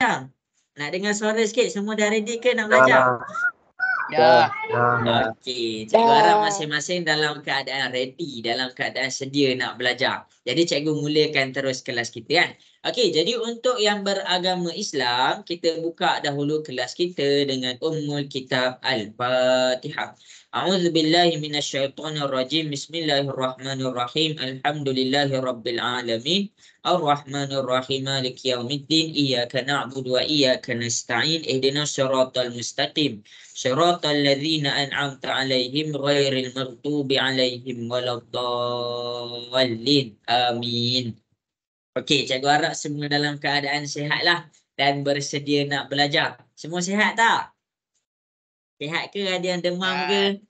Nak dengar suara sikit, semua dah ready ke nak belajar? Dah. Okey, cikgu harap masing-masing dalam keadaan ready, dalam keadaan sedia nak belajar. Jadi cikgu mulakan terus kelas kita kan. Okey, jadi untuk yang beragama Islam, kita buka dahulu kelas kita dengan Ummul Kitab Al-Fatihah. A'udzubillahi minasyaitonirrajim. Bismillahirrahmanirrahim. Alhamdulillahirabbil alamin. Ar-Rahmanir-Rahim. Maliki yaumiddin. Iyyaka na'budu wa iyyaka nasta'in. Ihdinas siratal mustaqim. Shiratal ladzina an'amta 'alaihim ghairil maghdubi 'alaihim waladdallin. Amin. Okey, cikgu harap semua dalam keadaan sihatlah dan bersedia nak belajar. Semua sihat tak? Sihat ke? Ada yang demam ke?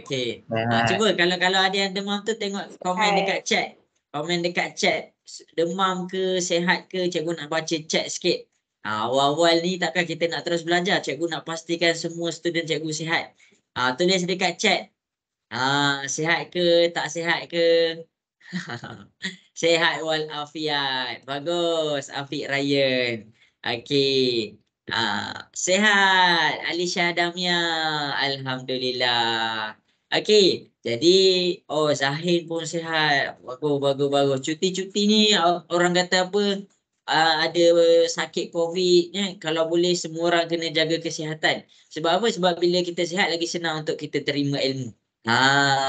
Okey. Cuba kalau ada yang demam tu tengok komen dekat chat. Komen dekat chat. Demam ke, sihat ke? Cikgu nak baca chat sikit. Awal-awal ni takkan kita nak terus belajar. Cikgu nak pastikan semua student cikgu sihat. Tulis dekat chat. Sihat ke, tak sihat ke? Sihat walafiat. Bagus, Afiq Ryan. Okey. Sihat Alisha Damia. Alhamdulillah. Okey. Jadi Zahin pun sihat. Bagus. Cuti-cuti ni orang kata apa? Ada sakit COVID ni, kalau boleh semua orang kena jaga kesihatan. Sebab apa? Sebab bila kita sihat lagi senang untuk kita terima ilmu.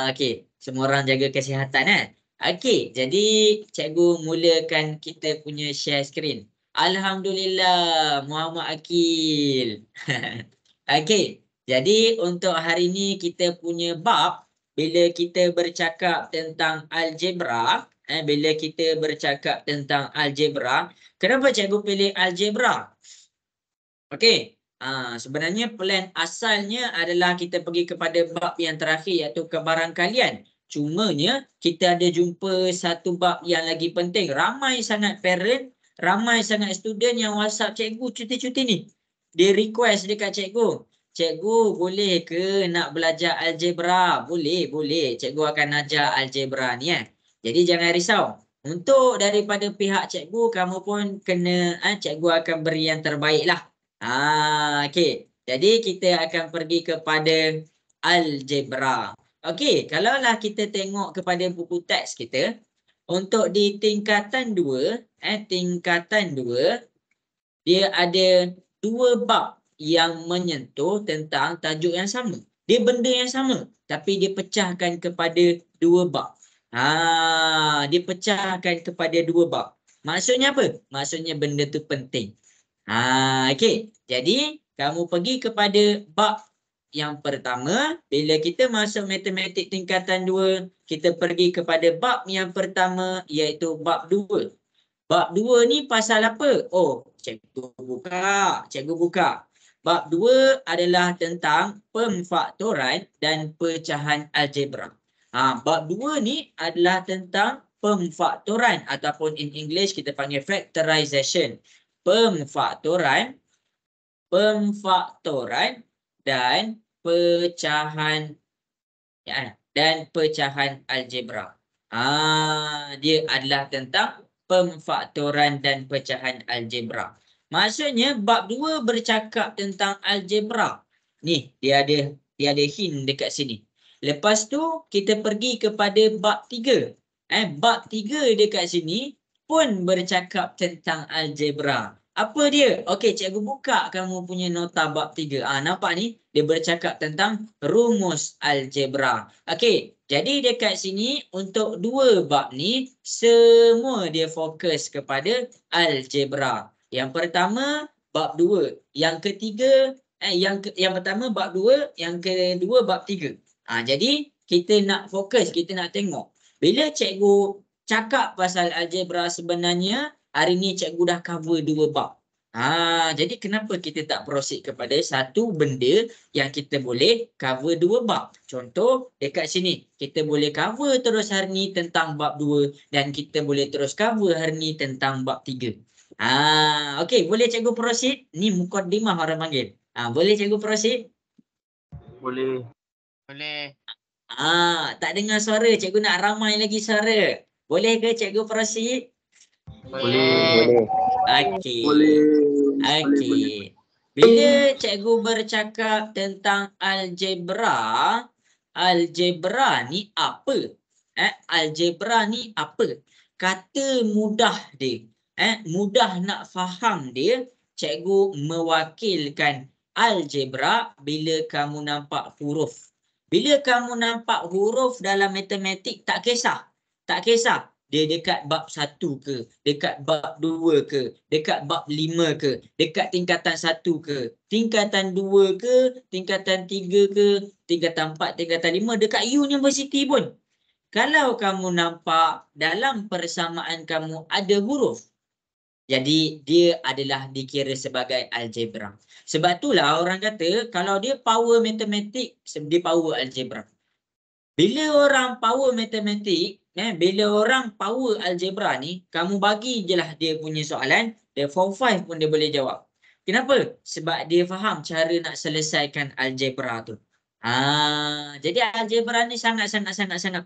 Okey. Semua orang jaga kesihatan kan? Okey, jadi cikgu mulakan kita punya share screen. Alhamdulillah, Muhammad Akil. Okey, jadi untuk hari ni kita punya bab, bila kita bercakap tentang algebra, kenapa cikgu pilih algebra? Okey, sebenarnya plan asalnya adalah kita pergi kepada bab yang terakhir iaitu kebarangkalian. Cumanya kita ada jumpa satu bab yang lagi penting. Ramai sangat parent, ramai sangat student yang WhatsApp cikgu cuti-cuti ni. Dia request dekat cikgu. Cikgu boleh ke nak belajar algebra? Boleh. Cikgu akan ajar algebra ni Jadi jangan risau. Untuk daripada pihak cikgu, kamu pun kena, cikgu akan beri yang terbaik lah. Okey. Jadi kita akan pergi kepada algebra. Okey, kalaulah kita tengok kepada buku teks kita, untuk di tingkatan 2, dia ada 2 bab yang menyentuh tentang tajuk yang sama. Dia benda yang sama, tapi dia pecahkan kepada 2 bab. Dia pecahkan kepada 2 bab. Maksudnya apa? Maksudnya benda tu penting. Okey. Jadi kamu pergi kepada bab yang pertama. Bila kita masuk matematik tingkatan 2, kita pergi kepada bab yang pertama iaitu bab 2. Bab 2 ni pasal apa? Cikgu buka. Bab 2 adalah tentang pemfaktoran dan pecahan algebra. Bab 2 ni adalah tentang pemfaktoran ataupun in English kita panggil factorization. Pemfaktoran dan pecahan algebra. Dia adalah tentang pemfaktoran dan pecahan algebra. Maksudnya bab 2 bercakap tentang algebra. Ni dia ada hint dekat sini. Lepas tu kita pergi kepada bab 3. Bab 3 dekat sini pun bercakap tentang algebra. Apa dia? Okey, cikgu buka kamu punya nota bab 3. Nampak ni? Dia bercakap tentang rumus algebra. Okey, jadi dekat sini untuk 2 bab ni semua dia fokus kepada algebra. Yang pertama bab 2, yang ketiga yang pertama bab 2, yang kedua bab 3. Jadi kita nak fokus, kita nak tengok. Bila cikgu cakap pasal algebra sebenarnya hari ni cikgu dah cover 2 bab. Jadi kenapa kita tak proceed kepada satu benda yang kita boleh cover 2 bab? Contoh dekat sini, kita boleh cover terus hari ni tentang bab 2 dan kita boleh terus cover hari ni tentang bab 3. Okey, boleh cikgu proceed? Ni mukaddimah orang panggil. Boleh cikgu proceed? Boleh. Tak dengar suara, cikgu nak ramai lagi suara. Boleh ke cikgu proceed? Boleh. Okey. Boleh. Okey. Bila cikgu bercakap tentang algebra, algebra ni apa? Algebra ni apa? Kata mudah dia. Mudah nak faham dia, cikgu mewakilkan algebra bila kamu nampak huruf. Bila kamu nampak huruf dalam matematik, tak kisah. Tak kisah dia dekat bab 1 ke, dekat bab 2 ke, dekat bab 5 ke, dekat tingkatan 1 ke, tingkatan 2 ke, tingkatan 3 ke, tingkatan 4, tingkatan 5, dekat universiti pun. Kalau kamu nampak dalam persamaan kamu ada huruf, jadi dia adalah dikira sebagai algebra. Sebab itulah orang kata kalau dia power matematik, dia power algebra. Bila orang power matematik, bila orang power algebra ni, kamu bagi je lah dia punya soalan, dia form 5 pun dia boleh jawab. Kenapa? Sebab dia faham cara nak selesaikan algebra tu. Jadi algebra ni sangat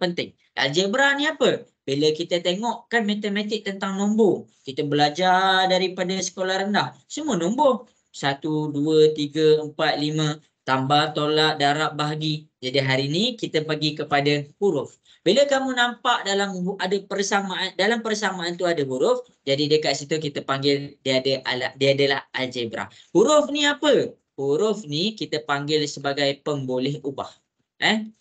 penting. Algebra ni apa? Bila kita tengok kan matematik tentang nombor. Kita belajar daripada sekolah rendah. Semua nombor. 1, 2, 3, 4, 5. Tambah, tolak, darab, bahagi. Jadi hari ini kita pergi kepada huruf. Bila kamu nampak dalam ada persamaan, dalam persamaan tu ada huruf, jadi dekat situ kita panggil dia adalah algebra. Huruf ni apa? Huruf ni kita panggil sebagai pemboleh ubah.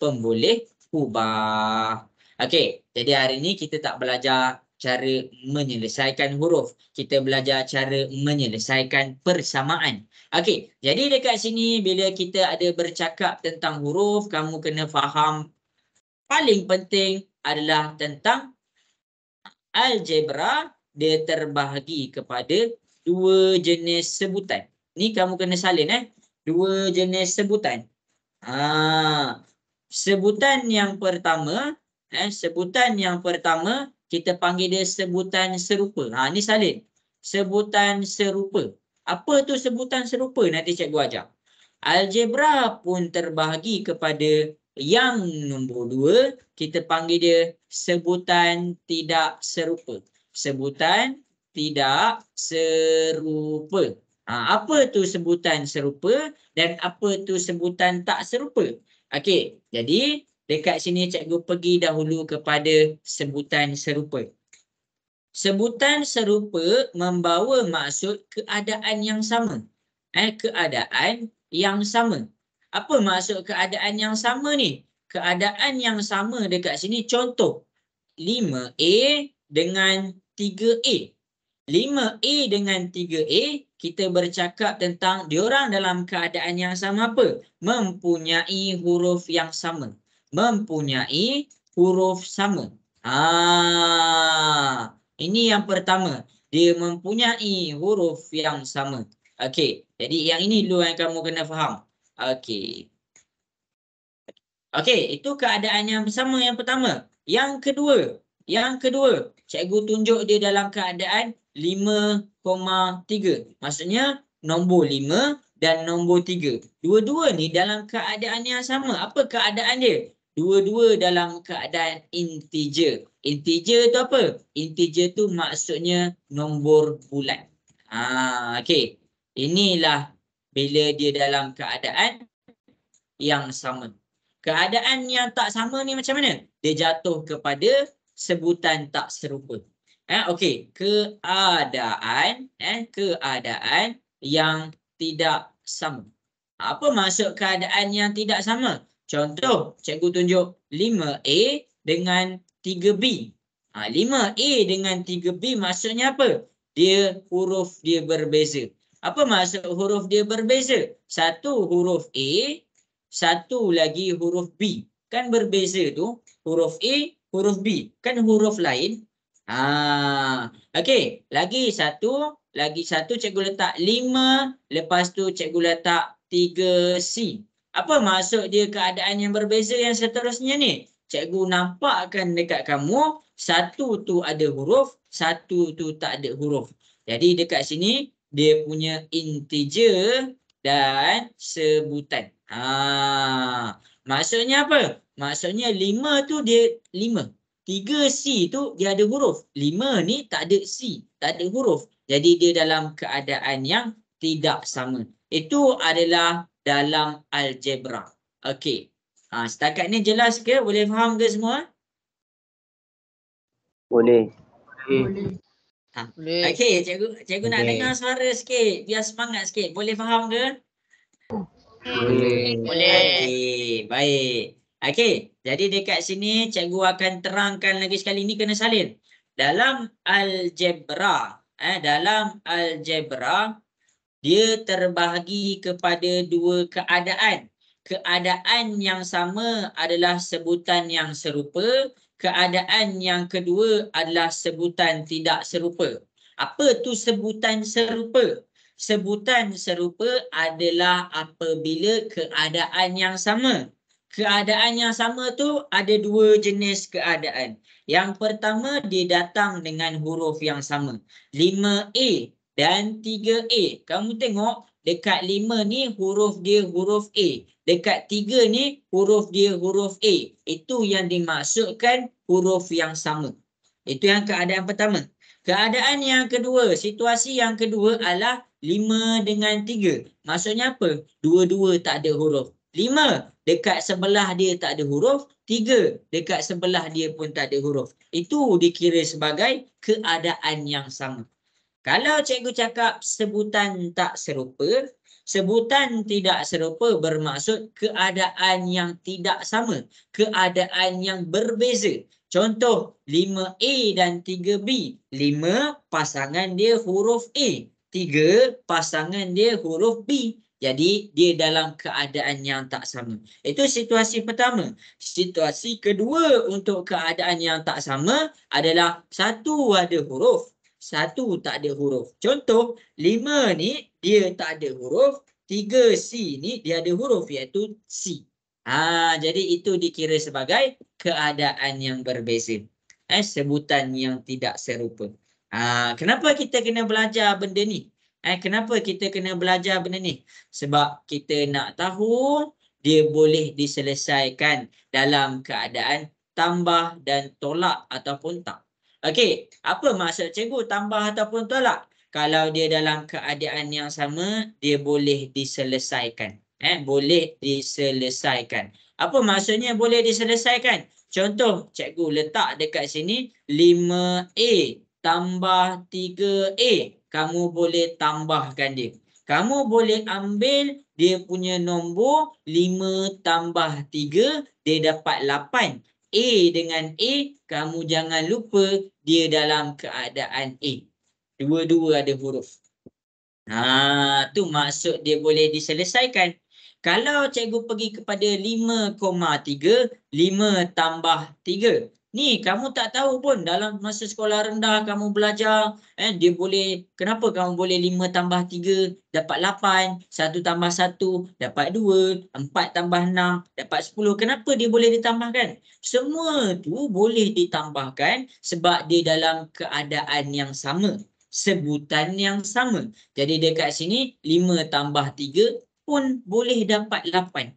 Pemboleh ubah. Okey, jadi hari ini kita tak belajar cara menyelesaikan huruf. Kita belajar cara menyelesaikan persamaan. Okey, jadi dekat sini bila kita ada bercakap tentang huruf, kamu kena faham paling penting adalah tentang algebra. Dia terbahagi kepada dua jenis sebutan. Ni kamu kena salin dua jenis sebutan. Sebutan yang pertama, kita panggil dia sebutan serupa. Ni salin. Sebutan serupa. Apa tu sebutan serupa? Nanti cikgu ajar. Algebra pun terbahagi kepada yang nombor 2, kita panggil dia sebutan tidak serupa. Sebutan tidak serupa. Apa tu sebutan serupa dan apa tu sebutan tak serupa? Okey, jadi dekat sini cikgu pergi dahulu kepada sebutan serupa. Sebutan serupa membawa maksud keadaan yang sama. Keadaan yang sama. Apa maksud keadaan yang sama ni? Keadaan yang sama dekat sini contoh 5A dengan 3A. 5A dengan 3A kita bercakap tentang diorang dalam keadaan yang sama apa? Mempunyai huruf yang sama. Mempunyai huruf sama. Ini yang pertama. Dia mempunyai huruf yang sama. Okey, jadi yang ini dulu yang kamu kena faham. Okey. Okey, itu keadaan yang sama yang pertama. Yang kedua, cikgu tunjuk dia dalam keadaan 5,3. Maksudnya nombor 5 dan nombor 3. Dua-dua ni dalam keadaan yang sama. Apa keadaan dia? Dua-dua dalam keadaan integer. Integer tu apa? Integer tu maksudnya nombor bulat. Okey. Inilah bila dia dalam keadaan yang sama. Keadaan yang tak sama ni macam mana? Dia jatuh kepada sebutan tak serupa. Okey, keadaan yang tidak sama. Apa maksud keadaan yang tidak sama? Contoh, cikgu tunjuk 5A dengan 3B. 5A dengan 3B maksudnya apa? Huruf dia berbeza. Apa maksud huruf dia berbeza? Satu huruf A, satu lagi huruf B. Kan berbeza tu. Huruf A, huruf B. Kan huruf lain. Okey. Lagi satu cikgu letak 5. Lepas tu cikgu letak 3C. Apa maksud dia keadaan yang berbeza yang seterusnya ni? Cikgu nampakkan dekat kamu. Satu tu ada huruf. Satu tu tak ada huruf. Jadi dekat sini dia punya integer dan sebutan. Maksudnya apa? Maksudnya 5 tu dia 5. 3C tu dia ada huruf. 5 ni tak ada C, tak ada huruf. Jadi dia dalam keadaan yang tidak sama. Itu adalah dalam algebra. Okey. Setakat ni jelas ke? Boleh faham ke semua? Boleh. Boleh. Boleh. Okey, cikgu nak Boleh. dengar suara sikit. Biar semangat sikit. Boleh faham ke? Boleh. Boleh. Okey, baik. Okey, jadi dekat sini cikgu akan terangkan lagi sekali, ni kena salin. Dalam algebra, dia terbahagi kepada dua keadaan. Keadaan yang sama adalah sebutan yang serupa, keadaan yang kedua adalah sebutan tidak serupa. Apa tu sebutan serupa? Sebutan serupa adalah apabila keadaan yang sama. Keadaan yang sama tu ada dua jenis keadaan. Yang pertama, dia datang dengan huruf yang sama. 5A dan 3A. Kamu tengok dekat 5 ni huruf dia huruf A. Dekat 3 ni huruf dia huruf A. Itu yang dimaksudkan huruf yang sama. Itu yang keadaan pertama. Keadaan yang kedua, situasi yang kedua adalah 5 dengan 3. Maksudnya apa? Dua-dua tak ada huruf. 5 dekat sebelah dia tak ada huruf, 3 dekat sebelah dia pun tak ada huruf. Itu dikira sebagai keadaan yang sama. Kalau cikgu cakap sebutan tak serupa, sebutan tidak serupa bermaksud keadaan yang tidak sama, keadaan yang berbeza. Contoh 5A dan 3B. 5 pasangan dia huruf A, 3 pasangan dia huruf B. Jadi dia dalam keadaan yang tak sama. Itu situasi pertama. Situasi kedua untuk keadaan yang tak sama adalah satu ada huruf, satu tak ada huruf. Contoh 5 ni dia tak ada huruf, 3C ni dia ada huruf iaitu C. Jadi itu dikira sebagai keadaan yang berbeza. Sebutan yang tidak serupa. Kenapa kita kena belajar benda ni? Kenapa kita kena belajar benda ni? Sebab kita nak tahu dia boleh diselesaikan dalam keadaan tambah dan tolak ataupun tak. Okey, apa maksud cikgu tambah ataupun tolak? Kalau dia dalam keadaan yang sama, dia boleh diselesaikan. Boleh diselesaikan. Apa maksudnya boleh diselesaikan? Contoh, cikgu letak dekat sini 5A tambah 3A. Kamu boleh tambahkan dia. Kamu boleh ambil dia punya nombor 5 tambah 3, dia dapat 8. A dengan A, kamu jangan lupa dia dalam keadaan A. Dua-dua ada huruf. Tu maksud dia boleh diselesaikan. Kalau cikgu pergi kepada 5,3, 5 tambah 3. Ni kamu tak tahu pun dalam masa sekolah rendah kamu belajar, dia boleh, kenapa kamu boleh 5 tambah 3 dapat 8, 1 tambah 1 dapat 2, 4 tambah 6 dapat 10. Kenapa dia boleh ditambahkan? Semua tu boleh ditambahkan sebab dia dalam keadaan yang sama, sebutan yang sama. Jadi dekat sini 5 tambah 3 pun boleh dapat 8.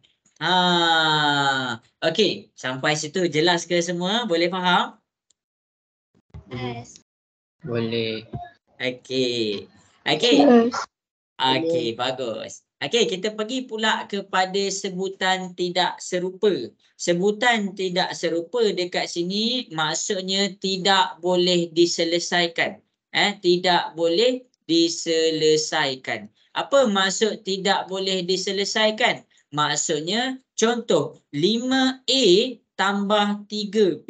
Okey, sampai situ jelas ke semua? Boleh faham? Yes. Boleh. Okey. Okey, bagus. Okey, kita pergi pula kepada sebutan tidak serupa. Sebutan tidak serupa dekat sini maksudnya tidak boleh diselesaikan. Tidak boleh diselesaikan. Apa maksud tidak boleh diselesaikan? Maksudnya contoh 5A tambah 3B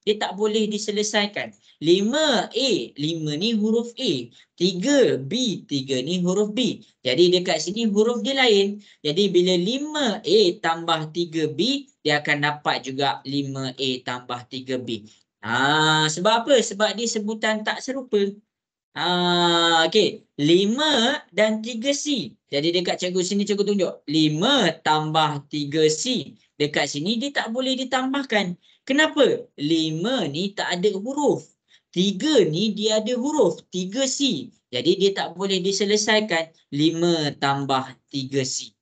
dia tak boleh diselesaikan. 5A, 5 ni huruf A. 3B, 3 ni huruf B. Jadi dekat sini huruf dia lain. Jadi bila 5A tambah 3B, dia akan dapat juga 5A tambah 3B. Sebab apa? Sebab dia sebutan tak serupa. Okey, 5 dan 3C. Jadi dekat cikgu sini cikgu tunjuk 5 tambah 3C. Dekat sini dia tak boleh ditambahkan. Kenapa? 5 ni tak ada huruf. 3 ni dia ada huruf, 3C. Jadi dia tak boleh diselesaikan. 5 tambah 3C.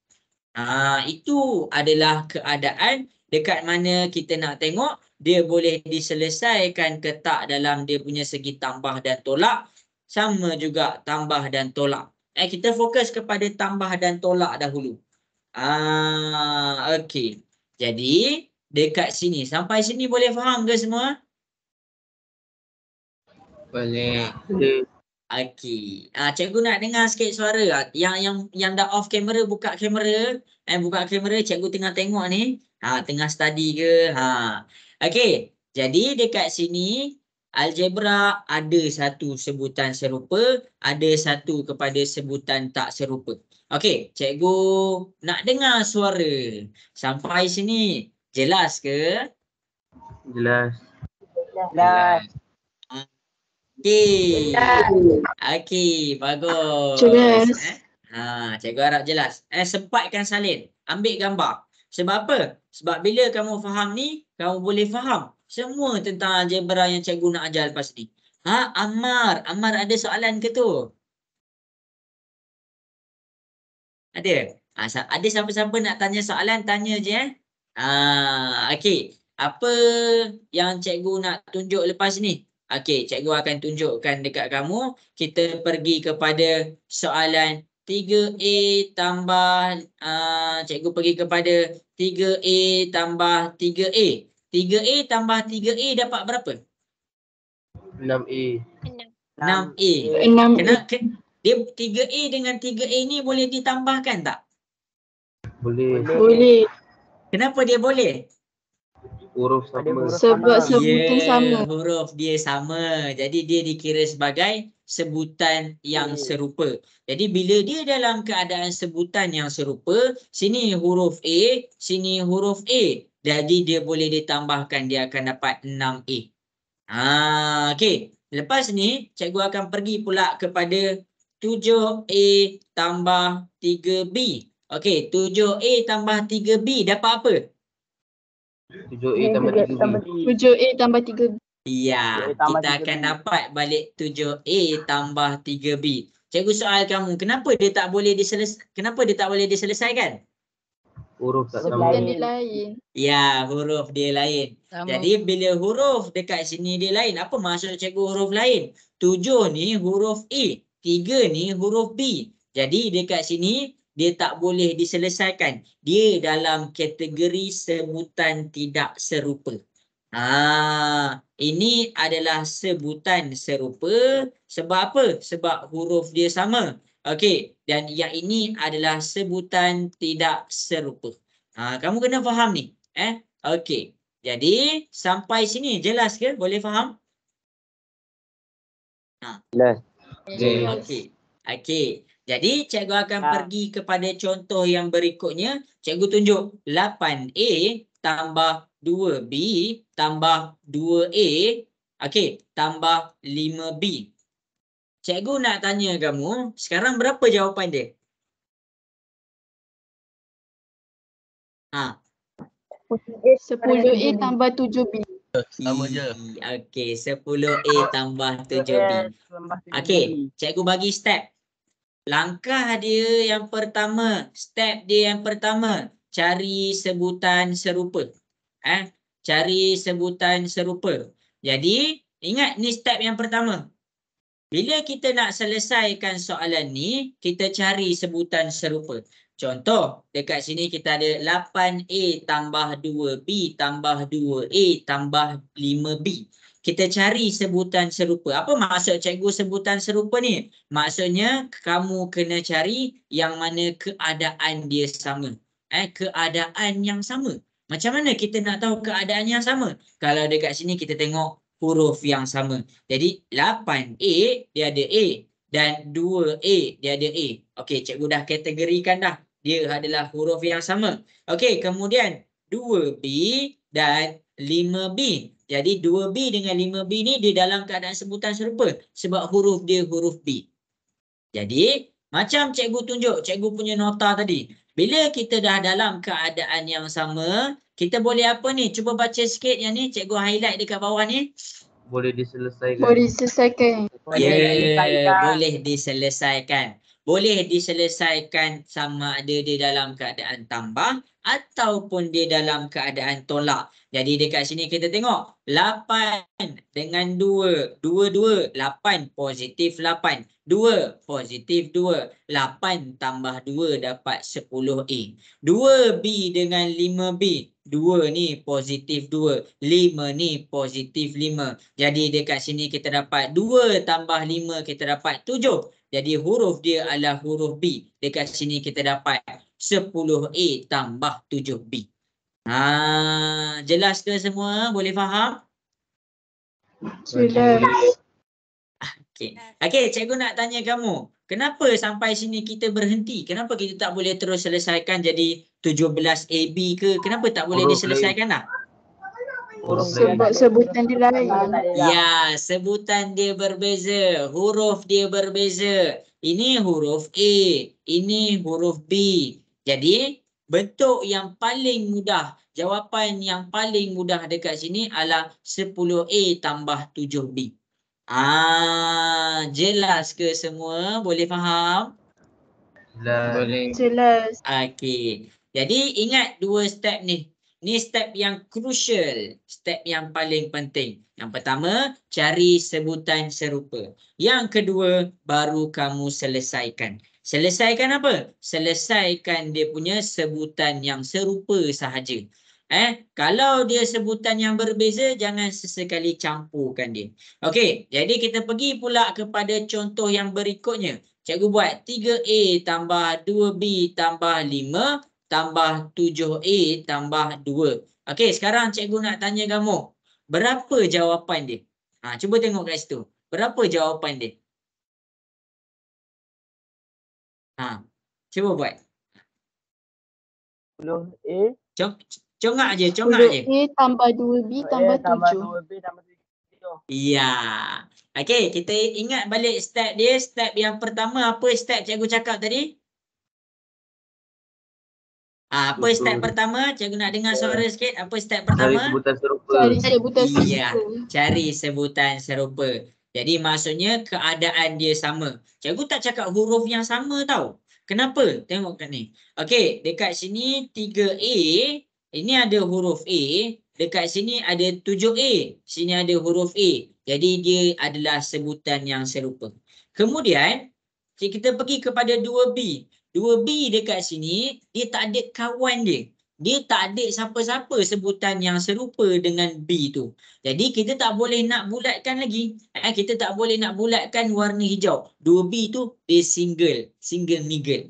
Itu adalah keadaan dekat mana kita nak tengok dia boleh diselesaikan ke tak dalam dia punya segi tambah dan tolak. Sama juga tambah dan tolak. Kita fokus kepada tambah dan tolak dahulu. Okey. Jadi dekat sini, sampai sini boleh faham ke semua? Boleh. Okey. Cikgu nak dengar sikit suara. Yang dah off kamera, buka kamera. Buka kamera, cikgu tengah tengok ni. Tengah study ke? Okey. Jadi dekat sini algebra ada satu sebutan serupa, ada satu kepada sebutan tak serupa. Okey, cikgu nak dengar suara. Sampai sini jelas ke? Jelas. Jelas. Okey. Okey, bagus. Jelas. Cikgu harap jelas. Sempatkan salin. Ambil gambar. Sebab apa? Sebab bila kamu faham ni, kamu boleh faham semua tentang algebra yang cikgu nak ajar lepas ni. Ammar. Ammar ada soalan ke tu? Ada? Ada siapa-siapa nak tanya soalan, tanya je okey. Apa yang cikgu nak tunjuk lepas ni? Okey, cikgu akan tunjukkan dekat kamu. Kita pergi kepada soalan 3A tambah cikgu pergi kepada 3A tambah 3A. 3A tambah 3A dapat berapa? 6A. 6A. 6A. Dia 3A dengan 3A ni boleh ditambahkan tak? Boleh. Boleh. Kenapa dia boleh? Huruf sama. Sebab sebutan sama. Huruf dia sama. Jadi dia dikira sebagai sebutan yang serupa. Jadi bila dia dalam keadaan sebutan yang serupa, sini huruf A, sini huruf A. Jadi dia boleh ditambahkan, dia akan dapat 6A. Okey. Lepas ni, cikgu akan pergi pula kepada 7A tambah 3B. Okey, 7A tambah 3B dapat apa? 7A tambah 3B. 7A tambah 3B. Ya, kita akan dapat balik 7A tambah 3B. Cikgu soal kamu, kenapa dia tak boleh diselesaikan? Huruf tak Sebutan sama. dia lain. Ya, huruf dia lain. Jadi bila huruf dekat sini dia lain, apa maksud cikgu huruf lain? 7 ni huruf A, 3 ni huruf B. Jadi dekat sini dia tak boleh diselesaikan. Dia dalam kategori sebutan tidak serupa. Ini adalah sebutan serupa. Sebab apa? Sebab huruf dia sama. Okey, dan yang ini adalah sebutan tidak serupa. Kamu kena faham ni. Okey. Jadi sampai sini jelas ke? Boleh faham? Jelas. Okey. Okey. Jadi cikgu akan pergi kepada contoh yang berikutnya. Cikgu tunjuk 8A tambah 2B tambah 2A. Okey, tambah 5B. Cikgu nak tanya kamu, sekarang berapa jawapan dia? 10A tambah 7B. Sama je. Okey, 10A tambah 7B. Okey, cikgu bagi step. Langkah dia yang pertama, step dia yang pertama, cari sebutan serupa. Cari sebutan serupa. Jadi, ingat ni step yang pertama. Bila kita nak selesaikan soalan ni, kita cari sebutan serupa. Contoh, dekat sini kita ada 8A tambah 2B tambah 2A tambah 5B. Kita cari sebutan serupa. Apa maksud cikgu sebutan serupa ni? Maksudnya kamu kena cari yang mana keadaan dia sama. Keadaan yang sama. Macam mana kita nak tahu keadaan yang sama? Kalau dekat sini kita tengok huruf yang sama. Jadi 8A dia ada A dan 2A dia ada A. Okey, cikgu dah kategorikan dah. Dia adalah huruf yang sama. Okey, kemudian 2B dan 5B. Jadi 2B dengan 5B ni dia dalam keadaan sebutan serupa sebab huruf dia huruf B. Jadi macam cikgu tunjuk, cikgu punya nota tadi. Bila kita dah dalam keadaan yang sama, kita boleh apa ni? Cuba baca sikit yang ni, cikgu highlight dekat bawah ni. Boleh diselesaikan. Boleh diselesaikan. Boleh diselesaikan. Boleh diselesaikan sama ada dia dalam keadaan tambah ataupun dia dalam keadaan tolak. Jadi dekat sini kita tengok 8 dengan 2. 2, 8 positif 8. 2 positif 2. 8 tambah 2 dapat 10A. 2B dengan 5B. 2 ni positif 2. 5 ni positif 5. Jadi dekat sini kita dapat 2 tambah 5 kita dapat 7. Jadi huruf dia adalah huruf B. Dekat sini kita dapat 10A tambah 7B. Jelas ke semua? Boleh faham? Jelas. Okey, cikgu nak tanya kamu. Kenapa sampai sini kita berhenti? Kenapa kita tak boleh terus selesaikan jadi 17AB ke? Kenapa tak boleh Huruf diselesaikan lah? Sebab sebutan dia lain. Ya, sebutan dia berbeza. Huruf dia berbeza. Ini huruf A. Ini huruf B. Jadi, bentuk yang paling mudah, jawapan yang paling mudah dekat sini adalah 10A tambah 7B. Jelas ke semua? Boleh faham? Boleh. Jelas. Okey. Jadi ingat dua step ni. Ni step yang crucial, step yang paling penting. Yang pertama, cari sebutan serupa. Yang kedua, baru kamu selesaikan. Selesaikan apa? Selesaikan dia punya sebutan yang serupa sahaja. Kalau dia sebutan yang berbeza, jangan sesekali campurkan dia. Okey, jadi kita pergi pula kepada contoh yang berikutnya. Cikgu buat 3A tambah 2B tambah 5 tambah 7A tambah 2. Okey, sekarang cikgu nak tanya kamu. Berapa jawapan dia? Cuba tengok kat situ. Berapa jawapan dia? Cuba buat. 10A. Congak je, congak je. 10A tambah 2B tambah 7. 2B tambah 7. Ya. Okey, kita ingat balik step dia. Step yang pertama, apa step cikgu cakap tadi? Apa step pertama? Cikgu nak dengar suara sikit. Apa step Cari pertama? sebutan serupa. Cari sebutan Iya, serupa. cari sebutan serupa. Jadi maksudnya keadaan dia sama. Cikgu tak cakap huruf yang sama tau. Kenapa? Tengok kat ni. Okey, dekat sini 3A. Ini ada huruf A. Dekat sini ada 7A. Sini ada huruf A. Jadi dia adalah sebutan yang serupa. Kemudian, kita pergi kepada 2B. 2B dekat sini, dia tak ada kawan dia. Dia tak ada siapa-siapa sebutan yang serupa dengan B tu. Jadi kita tak boleh nak bulatkan lagi. Kita tak boleh nak bulatkan warna hijau. 2B tu dia single niggle.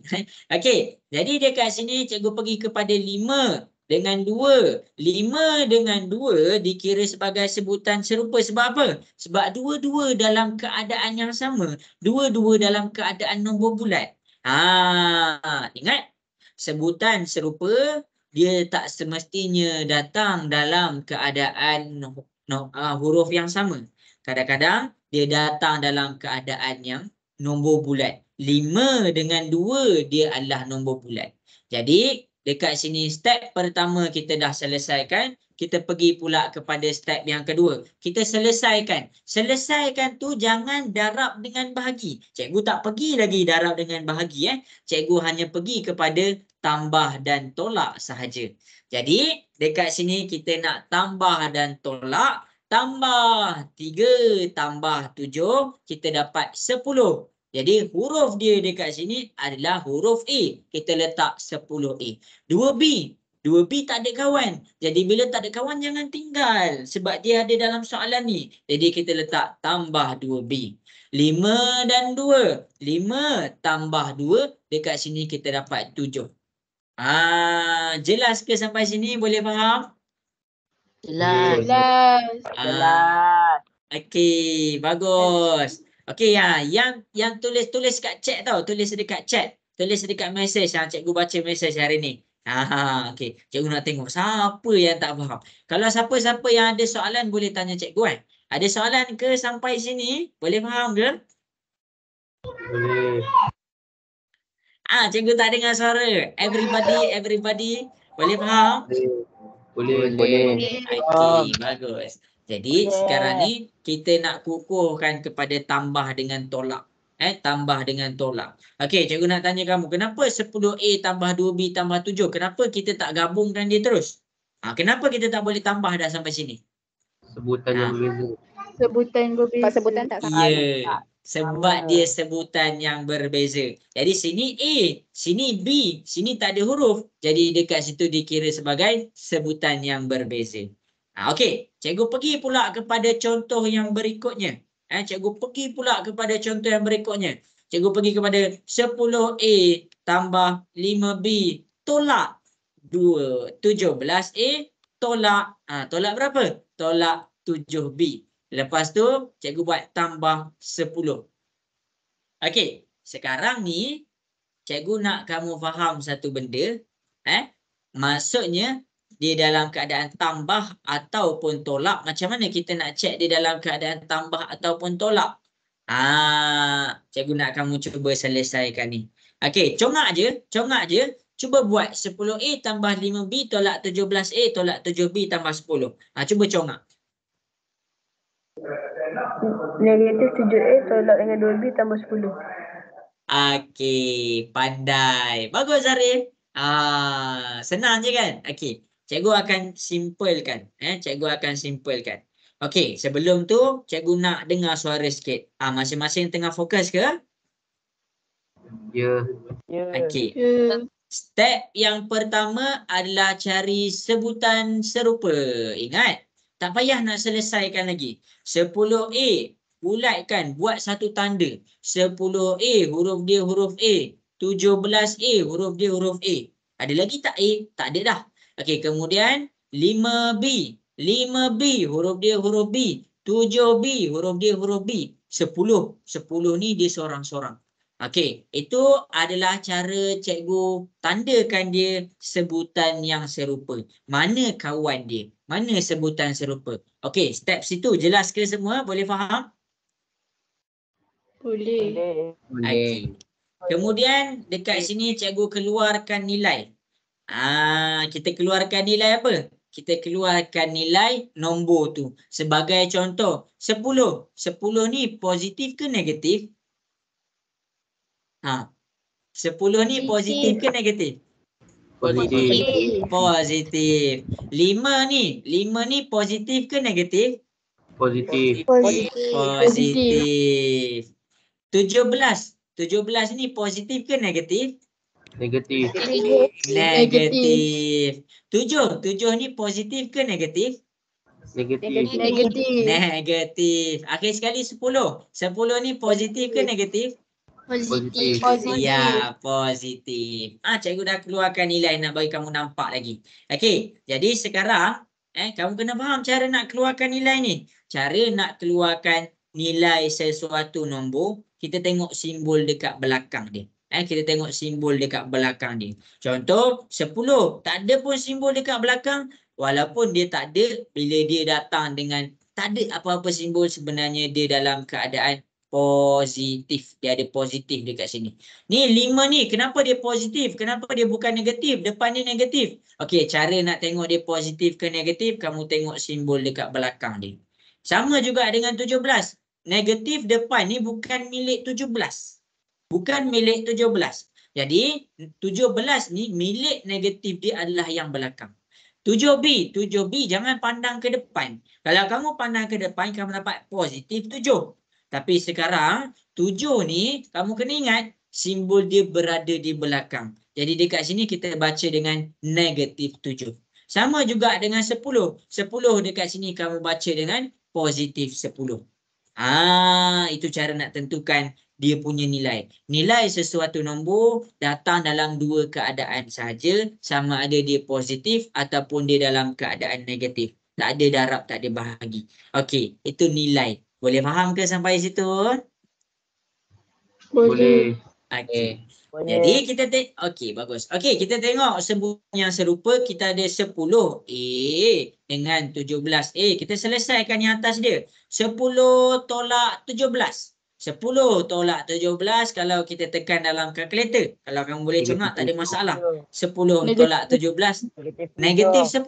Okey, jadi dekat sini cikgu pergi kepada 5 dengan 2. 5 dengan 2 dikira sebagai sebutan serupa. Sebab apa? Sebab dua-dua dalam keadaan yang sama. Dua-dua dalam keadaan nombor bulat. Ingat, sebutan serupa dia tak semestinya datang dalam keadaan huruf yang sama. Kadang-kadang dia datang dalam keadaan yang nombor bulat. 5 dengan 2 dia adalah nombor bulat. Jadi dekat sini step pertama kita dah selesaikan. Kita pergi pula kepada step yang kedua. Kita selesaikan. Selesaikan tu jangan darab dengan bahagi. Cikgu tak pergi lagi darab dengan bahagi. Cikgu hanya pergi kepada tambah dan tolak sahaja. Jadi dekat sini kita nak tambah dan tolak. Tambah 3 tambah 7 kita dapat 10. Jadi huruf dia dekat sini adalah huruf A. Kita letak 10A. 2B. 2B tak ada kawan. Jadi bila tak ada kawan jangan tinggal. Sebab dia ada dalam soalan ni. Jadi kita letak tambah 2B. 5 dan 2. 5 tambah 2. Dekat sini kita dapat 7. Jelas ke sampai sini? Boleh faham? Jelas. Jelas. Okey, bagus. Okey, yang tulis kat chat tau. Tulis dekat chat. Tulis dekat mesej. Cikgu baca mesej hari ni. Okey. Cikgu nak tengok siapa yang tak faham. Kalau siapa-siapa yang ada soalan boleh tanya cikgu . Ada soalan ke sampai sini? Boleh faham ke? Boleh. Cikgu tak dengar suara. Everybody. Boleh faham? Boleh. Okey, bagus. Jadi sekarang ni kita nak kukuhkan kepada tambah dengan tolak. tambah dengan tolak. Okey, cikgu nak tanya kamu, kenapa 10A tambah 2B tambah 7? Kenapa kita tak gabungkan dia terus? Kenapa kita tak boleh tambah dah sampai sini? Sebutan yang berbeza. Sebutan berbeza. Kalau sebutan tak sama. Ya, sebab dia sebutan yang berbeza. Jadi sini A, sini B, sini tak ada huruf. Jadi dekat situ dikira sebagai sebutan yang berbeza. Okey, cikgu pergi pula kepada contoh yang berikutnya. Cikgu pergi pula kepada contoh yang berikutnya. Cikgu pergi kepada 10A tambah 5B tolak 17A tolak. Tolak berapa? Tolak 7B. Lepas tu cikgu buat tambah 10. Okey, sekarang ni cikgu nak kamu faham satu benda. Maksudnya dia dalam keadaan tambah ataupun tolak. Macam mana kita nak check dia dalam keadaan tambah ataupun tolak? Cikgu nak kamu cuba selesaikan ni. Okey, congak je. Cuba buat 10A tambah 5B tolak 17A tolak 7B tambah 10. Cuba congak. Negatif 7A tolak dengan 2B tambah 10. Okey, pandai. Bagus Zarif. Senang je kan? Okey, cikgu akan simpelkan. Cikgu akan simpelkan. Okey, sebelum tu cikgu nak dengar suara sikit. Masing-masing tengah fokus ke? Ya. Okey. Ya. Step yang pertama adalah cari sebutan serupa. Ingat, tak payah nak selesaikan lagi. 10A, bulatkan, buat satu tanda. 10A, huruf dia huruf A. 17A, huruf dia huruf A. Ada lagi tak A? Tak ada dah. Okey, kemudian 5B. 5B, huruf dia huruf B. 7B, huruf dia huruf B. 10. 10 ni dia seorang-seorang. Okey, itu adalah cara cikgu tandakan dia sebutan yang serupa. Mana kawan dia? Mana sebutan serupa? Okey, step situ jelas ke semua? Boleh faham? Boleh. Okey. Kemudian dekat sini cikgu keluarkan nilai. Kita keluarkan nilai apa? Kita keluarkan nilai nombor tu. Sebagai contoh, 10. 10 ni positif ke negatif? 10 ni positif ke negatif? Positif. Positif. 5 ni positif ke negatif? Positif. Positif. 17 ni positif ke negatif? Negatif. Negatif. 7 ni positif ke negatif? Negatif. Negatif. Akhir sekali 10 ni positif ke negatif? Positif. Ya, positif. Cikgu dah keluarkan nilai nak bagi kamu nampak lagi. Okey, jadi sekarang kamu kena faham cara nak keluarkan nilai ni. Cara nak keluarkan nilai sesuatu nombor, kita tengok simbol dekat belakang dia. Kita tengok simbol dekat belakang dia. Contoh 10, tak ada pun simbol dekat belakang. Walaupun dia tak ada, bila dia datang dengan tak ada apa-apa simbol, sebenarnya dia dalam keadaan positif. Dia ada positif dekat sini. Ni 5 ni, kenapa dia positif? Kenapa dia bukan negatif? Depan dia negatif. Okey, cara nak tengok dia positif ke negatif, kamu tengok simbol dekat belakang dia. Sama juga dengan 17. Negatif depan ni bukan milik 17. Bukan milik 17. Jadi 17 ni milik negatif dia adalah yang belakang. 7B jangan pandang ke depan. Kalau kamu pandang ke depan, kamu dapat positif 7. Tapi sekarang 7 ni kamu kena ingat simbol dia berada di belakang. Jadi dekat sini kita baca dengan negatif 7. Sama juga dengan 10. 10 dekat sini kamu baca dengan positif 10. Itu cara nak tentukan dia punya nilai. Nilai sesuatu nombor datang dalam dua keadaan sahaja, sama ada dia positif ataupun dia dalam keadaan negatif. Tak ada darab, tak ada bahagi. Okey, itu nilai. Boleh faham ke sampai situ? Boleh. Okey. Jadi kita okey, bagus. Okey, kita tengok sebutan yang serupa. Kita ada 10A dengan 17A. Kita selesaikan yang atas dia. 10 tolak 17. 10 tolak 17 kalau kita tekan dalam kalkulator. Kalau kamu boleh congak, tak ada masalah. 10 tolak 17. Negatif 10.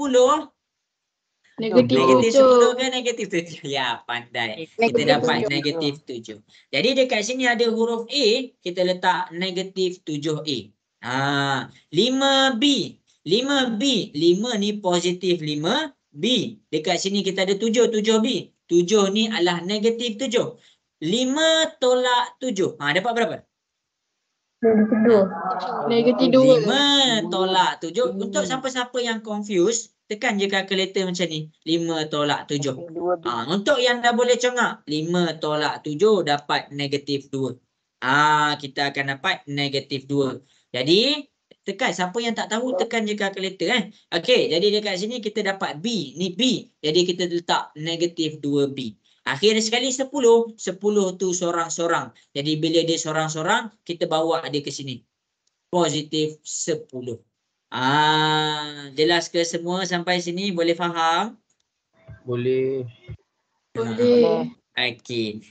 Negatif Negatif 10 tujuh. ke negatif 7? Ya, pandai. Kita Negatif dapat tujuh. negatif 7. Jadi dekat sini ada huruf A, kita letak negatif 7A. 5B. 5B. 5 ni positif 5. B. Dekat sini kita ada 7. 7B. 7 ni adalah negatif 7. 5 tolak 7. Dapat berapa? Negatif 2. Negatif dua. 5 tolak 7. Untuk siapa-siapa yang confused, tekan je kalkulator macam ni. 5 tolak 7. Untuk yang dah boleh congak, 5 tolak 7 dapat negatif 2. Kita akan dapat negatif 2. Jadi, tekan. Siapa yang tak tahu, tekan je kalkulator. Okey, jadi dekat sini kita dapat B. Ni B. Jadi, kita letak negatif 2B. Akhir sekali 10. 10 tu sorang-sorang. Jadi, bila dia sorang-sorang, kita bawa dia ke sini. Positif 10. Jelas ke semua sampai sini? Boleh faham? Boleh. Boleh. Okey,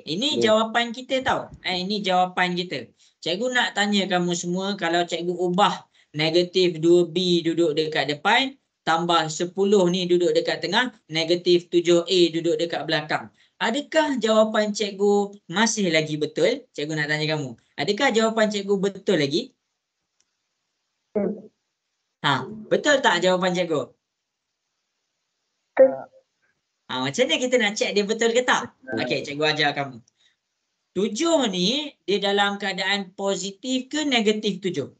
ini jawapan kita tau. Ini jawapan kita. Cikgu nak tanya kamu semua, kalau cikgu ubah negatif 2B duduk dekat depan, tambah 10 ni duduk dekat tengah, negatif 7A duduk dekat belakang. Adakah jawapan cikgu masih lagi betul? Cikgu nak tanya kamu. Adakah jawapan cikgu betul lagi? Betul tak jawapan cikgu? Betul. Macam mana kita nak check dia betul ke tak? Okey, cikgu ajar kamu. 7 ni dia dalam keadaan positif ke negatif 7?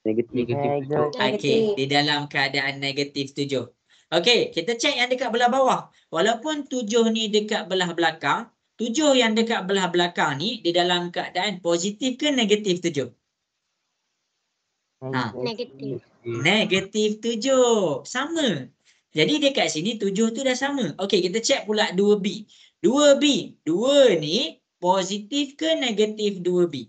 Negatif 7. Okey, dia dalam keadaan negatif 7. Okey, kita check yang dekat belah bawah. Walaupun 7 ni dekat belah belakang, 7 yang dekat belah belakang ni dia dalam keadaan positif ke negatif 7? Negatif. Negatif 7. Sama. Jadi dekat sini 7 tu dah sama. Okey, kita check pula 2B. 2B. 2 ni positif ke negatif 2B?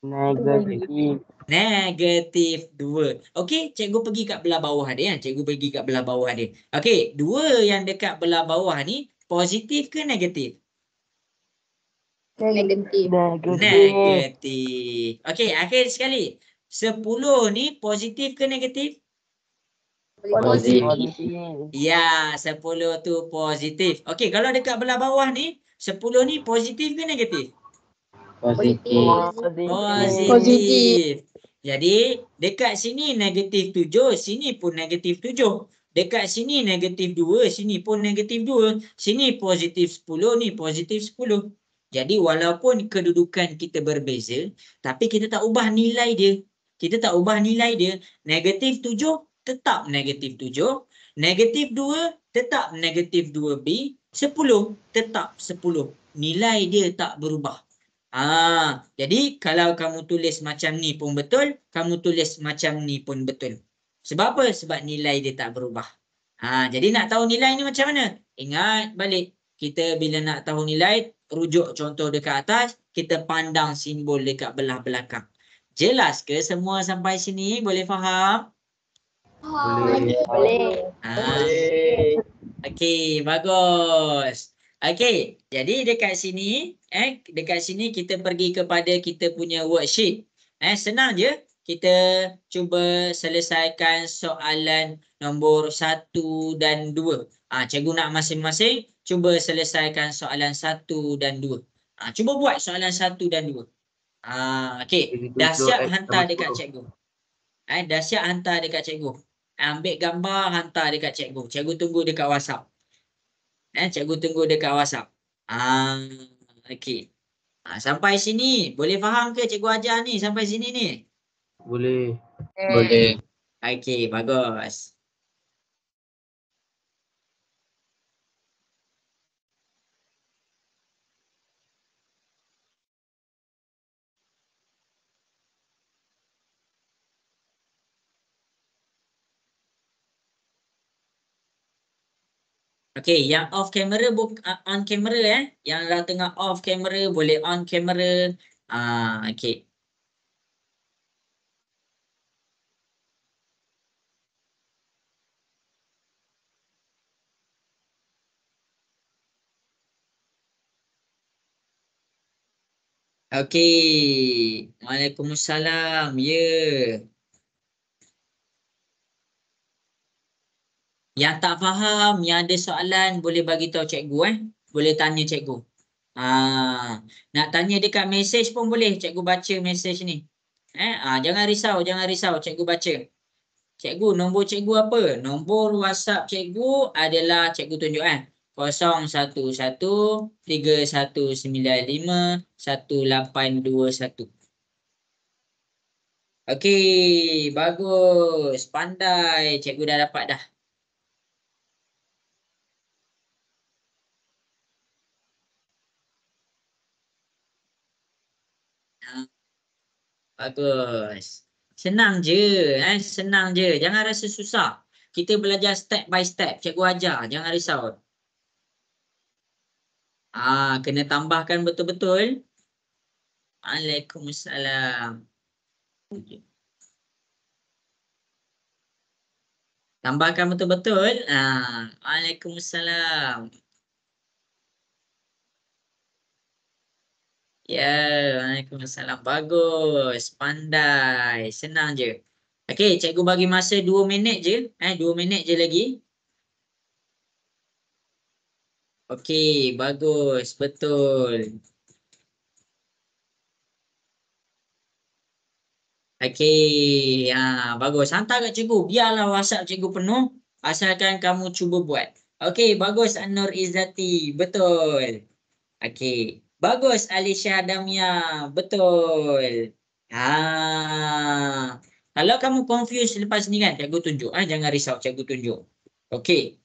Negatif. Negatif 2. Okey, cikgu pergi kat belah bawah dia. Cikgu pergi kat belah bawah dia. Okey, 2 yang dekat belah bawah ni positif ke negatif? Negatif. Negatif. Okey, akhir sekali. 10 ni positif ke negatif? Positif. Ya, 10 tu positif. Okey, kalau dekat belah bawah ni, 10 ni positif ke negatif? Positif. Positif. Jadi, dekat sini negatif 7, sini pun negatif 7. Dekat sini negatif 2, sini pun negatif 2. Sini positif 10, ni positif 10. Jadi, walaupun kedudukan kita berbeza, tapi kita tak ubah nilai dia. Kita tak ubah nilai dia. Negatif 7 tetap negatif 7. Negatif 2 tetap negatif 2B. 10 tetap 10. Nilai dia tak berubah. Jadi kalau kamu tulis macam ni pun betul, kamu tulis macam ni pun betul. Sebab apa? Sebab nilai dia tak berubah. Jadi nak tahu nilai ni macam mana? Ingat balik. Kita bila nak tahu nilai, rujuk contoh dekat atas, kita pandang simbol dekat belah belakang. Jelas ke semua sampai sini? Boleh faham? Boleh. Okey, bagus. Okey, jadi dekat sini kita pergi kepada kita punya worksheet. Senang je. Kita cuba selesaikan soalan nombor 1 dan 2. Cikgu nak masing-masing cuba selesaikan soalan 1 dan 2. Cuba buat soalan 1 dan 2. Okey, dah siap hantar dekat cikgu. Dah siap hantar dekat cikgu. Ambil gambar, hantar dekat cikgu. Cikgu tunggu dekat WhatsApp. Cikgu tunggu dekat WhatsApp. Okey. Sampai sini boleh faham ke cikgu ajar ni sampai sini ni? Boleh. Okey, bagus. Okey, yang off camera on camera Yang dah tengah off camera boleh on camera. Okey. Okey. Waalaikumsalam. Ya. Yang tak faham, yang ada soalan boleh bagi tahu cikgu Boleh tanya cikgu. Nak tanya dekat mesej pun boleh, cikgu baca mesej ni. Jangan risau, cikgu baca. Cikgu, nombor cikgu apa? Nombor WhatsApp cikgu adalah cikgu tunjuk 011-3195-1821. Okey, bagus. Pandai. Cikgu dah dapat dah. Bagus. Senang je, senang je. Jangan rasa susah. Kita belajar step by step. Cikgu ajar, jangan risau. Kena tambahkan betul-betul. Waalaikumsalam. Tambahkan betul-betul. Waalaikumsalam. Ya, waalaikumsalam. Bagus. Pandai. Senang je. Okey, cikgu bagi masa 2 minit je. 2 minit je lagi. Okey, bagus. Betul. Okey, bagus. Hantar kat cikgu. Biarlah WhatsApp cikgu penuh. Asalkan kamu cuba buat. Okey, bagus An-Nur Izzati. Betul. Okey. Bagus Alisha Damia. Betul. Kalau kamu confuse lepas ni kan, cikgu tunjuk. Jangan risau, cikgu tunjuk. Okey.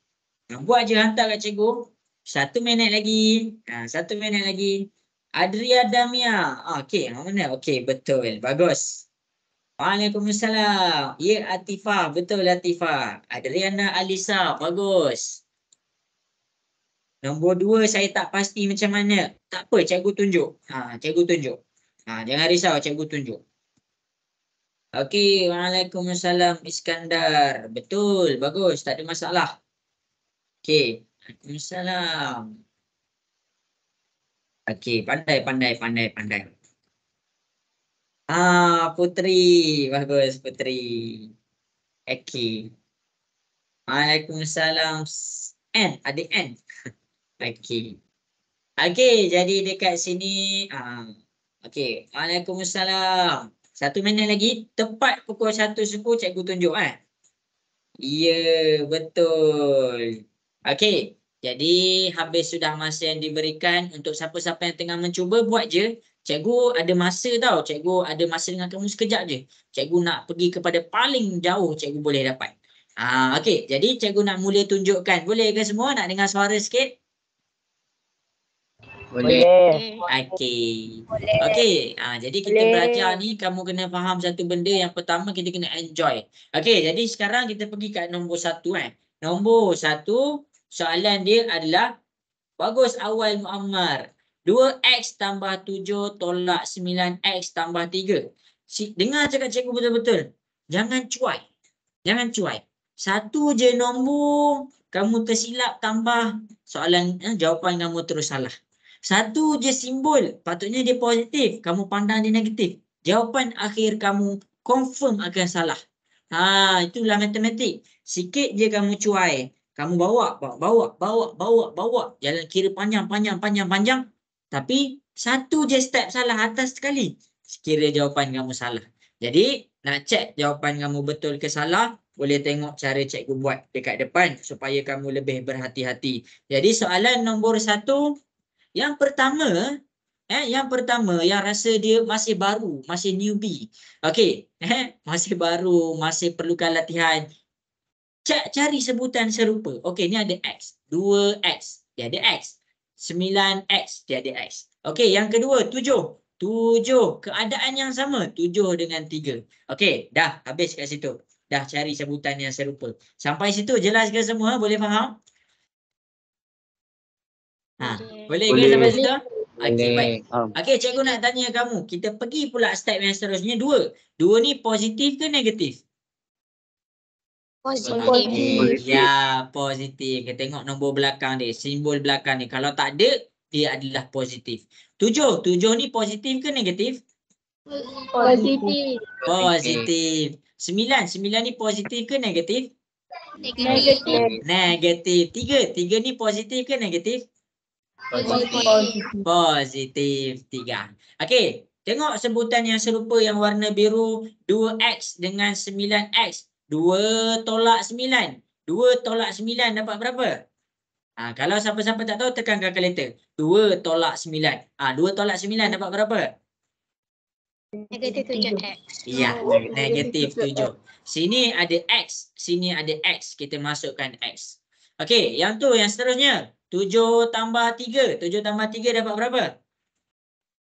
Buat je, hantar kat cikgu. 1 minit lagi. 1 minit lagi. Adria Damia. Okey, mana? Okey, betul. Bagus. Waalaikumsalam. Ya, Atifah. Betul, Atifah. Adriana Alisa. Bagus. Nombor 2 saya tak pasti macam mana. Tak apa, cikgu tunjuk. Cikgu tunjuk. Jangan risau, cikgu tunjuk. Okey, waalaikumsalam Iskandar. Betul, bagus. Tak ada masalah. Okey, waalaikumsalam. Okey, pandai. Putri. Bagus, Putri. Okey. Waalaikumsalam. Ada N. Okey. Okey, jadi dekat sini. Okey. Waalaikumsalam. 1 minit lagi. Tepat pukul 1 suku cikgu tunjuk. Ya, betul. Okey. Jadi habis sudah masa yang diberikan. Untuk siapa-siapa yang tengah mencuba, buat je. Cikgu ada masa tau. Cikgu ada masa dengan kamu sekejap je. Cikgu nak pergi kepada paling jauh cikgu boleh dapat. Okey. Jadi cikgu nak mula tunjukkan. Boleh ke semua nak dengar suara sikit? Boleh. Okey. Okey. Jadi kita belajar ni kamu kena faham satu benda. Yang pertama kita kena enjoy. Okey, jadi sekarang kita pergi kat nombor 1 Nombor 1 soalan dia adalah bagus Awal Muammar. 2x tambah 7 tolak 9x tambah 3. Dengar cakap cikgu betul-betul. Jangan cuai. Satu je nombor kamu tersilap tambah soalan jawapan kamu terus salah. Satu je simbol, patutnya dia positif. Kamu pandang dia negatif. Jawapan akhir kamu confirm akan salah. Itulah matematik. Sikit je kamu cuai. Kamu bawa. Jalan kira panjang. Tapi satu je step salah atas sekali. Sekira jawapan kamu salah. Jadi, nak cek jawapan kamu betul ke salah, boleh tengok cara cikgu buat dekat depan supaya kamu lebih berhati-hati. Jadi, soalan nombor 1. Yang pertama yang rasa dia masih baru, masih newbie. Okey, masih baru, masih perlukan latihan. Cari sebutan serupa. Okey, ni ada X, 2X, dia ada X. 9X, dia ada X. Okey, yang kedua 7. 7, keadaan yang sama, 7 dengan 3. Okey, dah habis kat situ. Dah cari sebutan yang serupa. Sampai situ jelas ke semua? Boleh faham? Boleh ke sampai situ? Okey, baik. Okey, cikgu nak tanya kamu. Kita pergi pula step yang seterusnya. 2 ni positif ke negatif? Positif. Ya, positif. Kita tengok nombor belakang dia, simbol belakang ni. Kalau tak ada, dia adalah positif. 7 ni positif ke negatif? Positif. Positif. 9 ni positif ke negatif? Negatif. Negatif. 3. 3 ni positif ke negatif? Positif. Positif 3. Okey. Tengok sebutan yang serupa yang warna biru. 2x dengan 9x. 2 tolak 9. 2 tolak 9 dapat berapa? Kalau siapa-siapa tak tahu, tekan kalkulator. 2 tolak 9. 2 tolak 9 dapat berapa? Negatif 7x. Ya, negatif 7. Sini ada x. Sini ada x. Kita masukkan x. Okey, yang tu yang seterusnya. 7 tambah 3. 7 tambah 3 dapat berapa?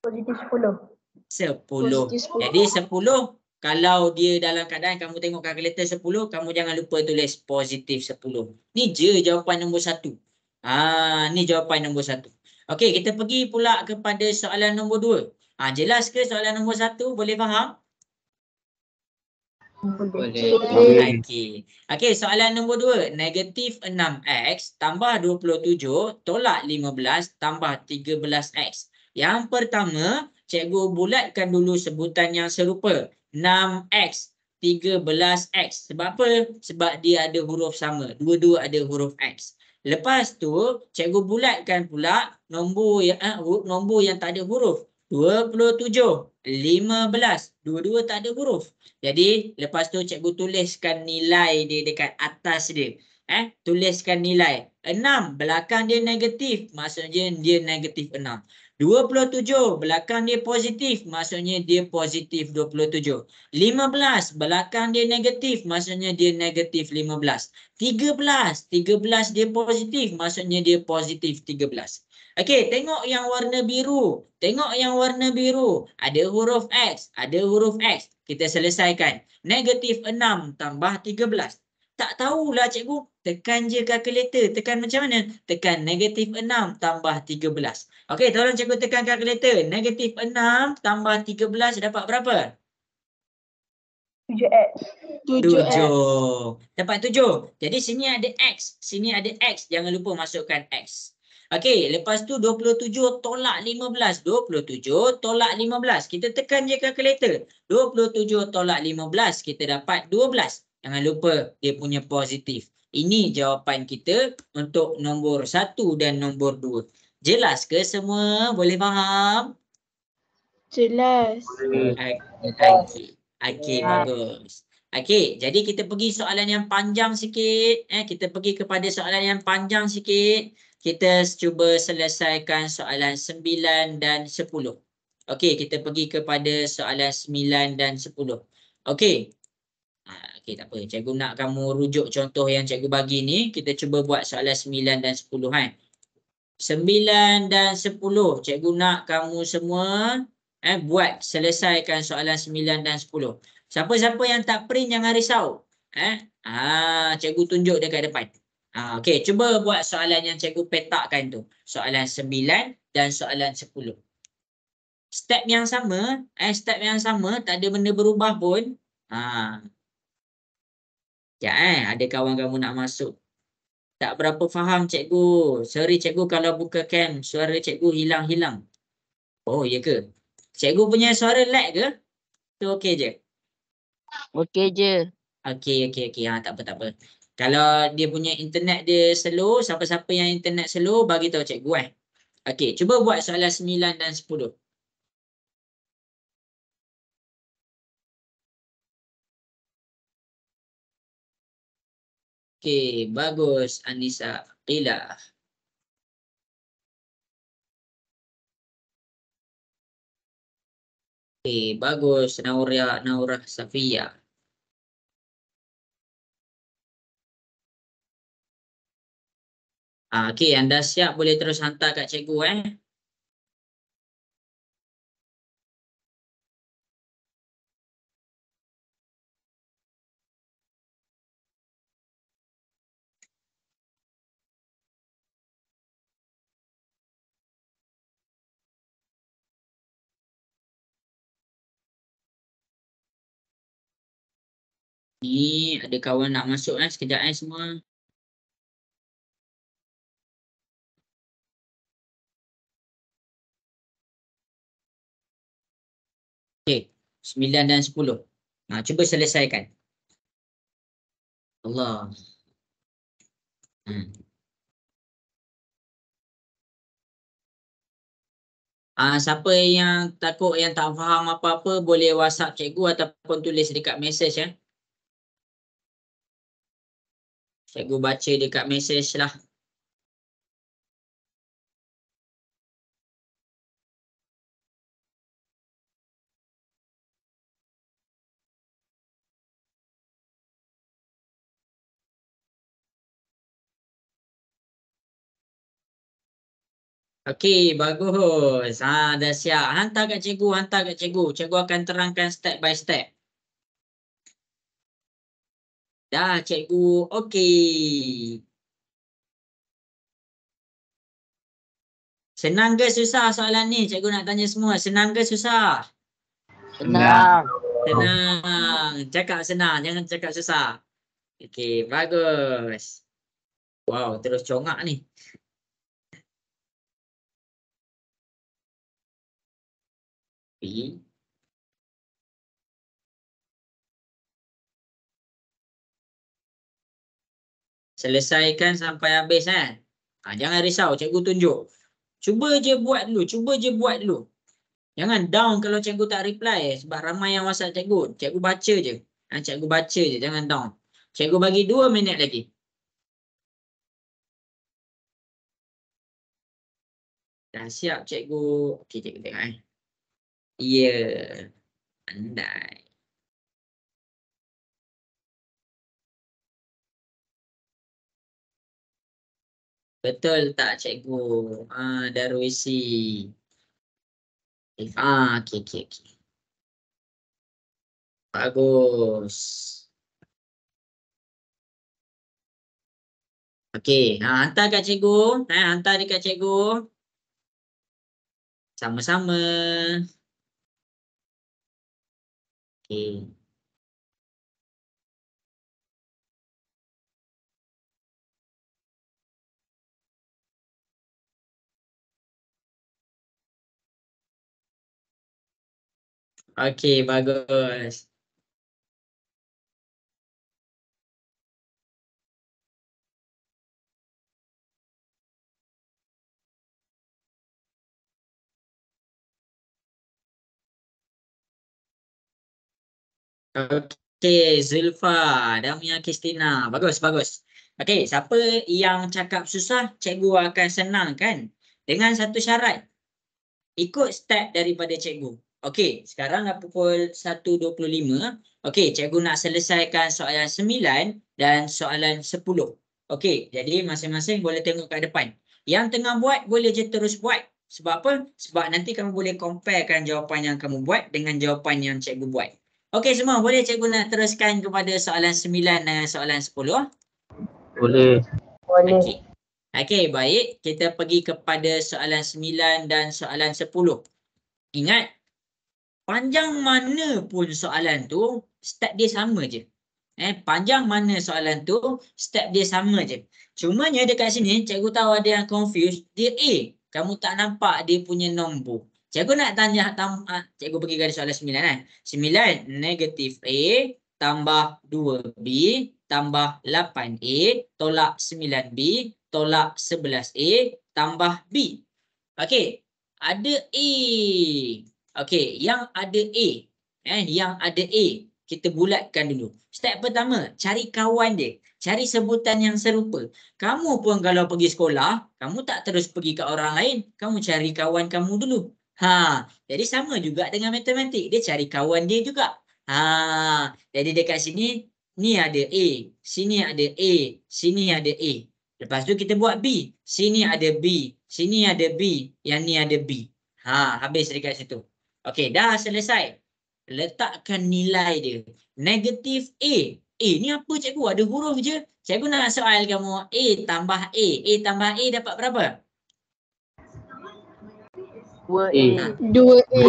Positif 10. 10. Positif 10. Jadi 10, kalau dia dalam keadaan kamu tengok kalkulator 10, kamu jangan lupa tulis positif 10. Ni je jawapan nombor 1. Ni jawapan nombor 1. Okey, kita pergi pula kepada soalan nombor 2. Jelas ke soalan nombor 1? Boleh faham? Boleh. Okey. Okey, soalan nombor 2. Negatif 6x tambah 27 tolak 15 tambah 13x. Yang pertama, cikgu bulatkan dulu sebutan yang serupa. 6x, 13x. Sebab apa? Sebab dia ada huruf sama. Dua-dua ada huruf x. Lepas tu, cikgu bulatkan pula nombor yang tak ada huruf. 27, 15. Dua-dua tak ada huruf. Jadi, lepas tu cikgu tuliskan nilai dia dekat atas dia. Tuliskan nilai. 6, belakang dia negatif. Maksudnya dia negatif 6. 27, belakang dia positif. Maksudnya dia positif 27. 15, belakang dia negatif. Maksudnya dia negatif 15. 13, 13 dia positif. Maksudnya dia positif 13. Okey, tengok yang warna biru. Tengok yang warna biru. Ada huruf X. Ada huruf X. Kita selesaikan. Negatif 6 tambah 13. Tak tahulah cikgu. Tekan je kalkulator. Tekan macam mana? Tekan negatif 6 tambah 13. Okey, tolong cikgu tekan kalkulator. Negatif 6 tambah 13 dapat berapa? 7x. 7. Dapat 7. Jadi sini ada X. Sini ada X. Jangan lupa masukkan X. Okey, lepas tu 27 tolak 15. 27 tolak 15. Kita tekan je kalkulator. 27 tolak 15. Kita dapat 12. Jangan lupa dia punya positif. Ini jawapan kita untuk nombor 1 dan nombor 2. Jelas ke semua? Boleh faham? Jelas. Okey. Okey, bagus. Okey, jadi kita pergi soalan yang panjang sikit. Kita pergi kepada soalan yang panjang sikit. Kita cuba selesaikan soalan 9 dan 10. Okey, kita pergi kepada soalan 9 dan 10. Okey. Okey, tak apa. Cikgu nak kamu rujuk contoh yang cikgu bagi ni. Kita cuba buat soalan 9 dan 10. 9 dan 10. Cikgu nak kamu semua buat selesaikan soalan 9 dan 10. Siapa-siapa yang tak print jangan risau. Cikgu tunjuk dekat depan. Okey, cuba buat soalan yang cikgu petakkan tu. Soalan 9 dan soalan 10. Step yang sama, tak ada benda berubah pun. Ada kawan kamu nak masuk. Tak berapa faham cikgu. Sorry cikgu kalau buka cam, suara cikgu hilang-hilang. Oh, ya ke? Cikgu punya suara lag ke? Tu okey je? Okey je. Okey. Tak apa. Kalau dia punya internet dia slow, siapa-siapa yang internet slow, bagi tahu cikgu Okey, cuba buat soalan 9 dan 10. Okey, bagus Anissa. Qila. Okey, bagus Naura Safia. Okey, anda siap boleh terus hantar kat cikgu Ni ada kawan nak masuk sekejap semua. Okey, 9 dan 10. Cuba selesaikan. Allah. Siapa yang takut yang tak faham apa-apa boleh WhatsApp cikgu ataupun tulis dekat mesej ya. Cikgu baca dekat mesej lah. Okey, bagus. Dah siap. Hantar kat cikgu, hantar kat cikgu. Cikgu akan terangkan step by step. Dah cikgu. Okey. Senang ke susah soalan ni? Cikgu nak tanya semua. Senang ke susah? Senang. Senang. Cakap senang. Jangan cakap susah. Okey, bagus. Wow, terus congak ni. Selesaikan sampai habis kan? Jangan risau, cikgu tunjuk. Cuba je buat dulu, cuba je buat dulu. Jangan down kalau cikgu tak reply sebab ramai yang WhatsApp cikgu. Cikgu baca je. Cikgu baca je, jangan down. Cikgu bagi 2 minit lagi. Dah siap cikgu. Okey, cikgu tengok Ya. Pandai. Betul tak cikgu? Darwisi. Okey. Bagus. Okey, hantar kat cikgu. Hantar dekat cikgu. Sama-sama. Okey. Okey, bagus. Okey, Zulfa, Damia Kristina. Bagus. Okey, siapa yang cakap susah, cikgu akan senangkan dengan satu syarat. Ikut step daripada cikgu. Okey, sekarang dah pukul 1.25. Okey, cikgu nak selesaikan soalan 9 dan soalan 10. Okey, jadi masing-masing boleh tengok kat depan. Yang tengah buat boleh je terus buat. Sebab apa? Sebab nanti kamu boleh comparekan jawapan yang kamu buat dengan jawapan yang cikgu buat. Okey semua, boleh cikgu nak teruskan kepada soalan 9 dan soalan 10? Boleh. Boleh. Okey, baik. Kita pergi kepada soalan 9 dan soalan 10. Ingat, panjang mana pun soalan tu, step dia sama je. Panjang mana soalan tu, step dia sama je. Cumanya dekat sini, cikgu tahu ada yang confused. Dia A, kamu tak nampak dia punya nombor. Cikgu nak tanya, cikgu pergi ke soalan 9 9 negatif A tambah 2B tambah 8A tolak 9B tolak 11A tambah B. Okey, ada A. Okey, yang ada A. Yang ada A. Kita bulatkan dulu. Step pertama, cari kawan dia. Cari sebutan yang serupa. Kamu pun kalau pergi sekolah, kamu tak terus pergi ke orang lain. Kamu cari kawan kamu dulu. Jadi sama juga dengan matematik. Dia cari kawan dia juga. Jadi dekat sini, ni ada A. Sini ada A. Sini ada A. Lepas tu kita buat B. Sini ada B. Sini ada B. Yang ni ada B. Habis dekat situ. Okey, dah selesai. Letakkan nilai dia. Negatif A. A ni apa cikgu? Ada huruf je. Cikgu nak soal kamu. A tambah A. A tambah A dapat berapa? 2A. 2A.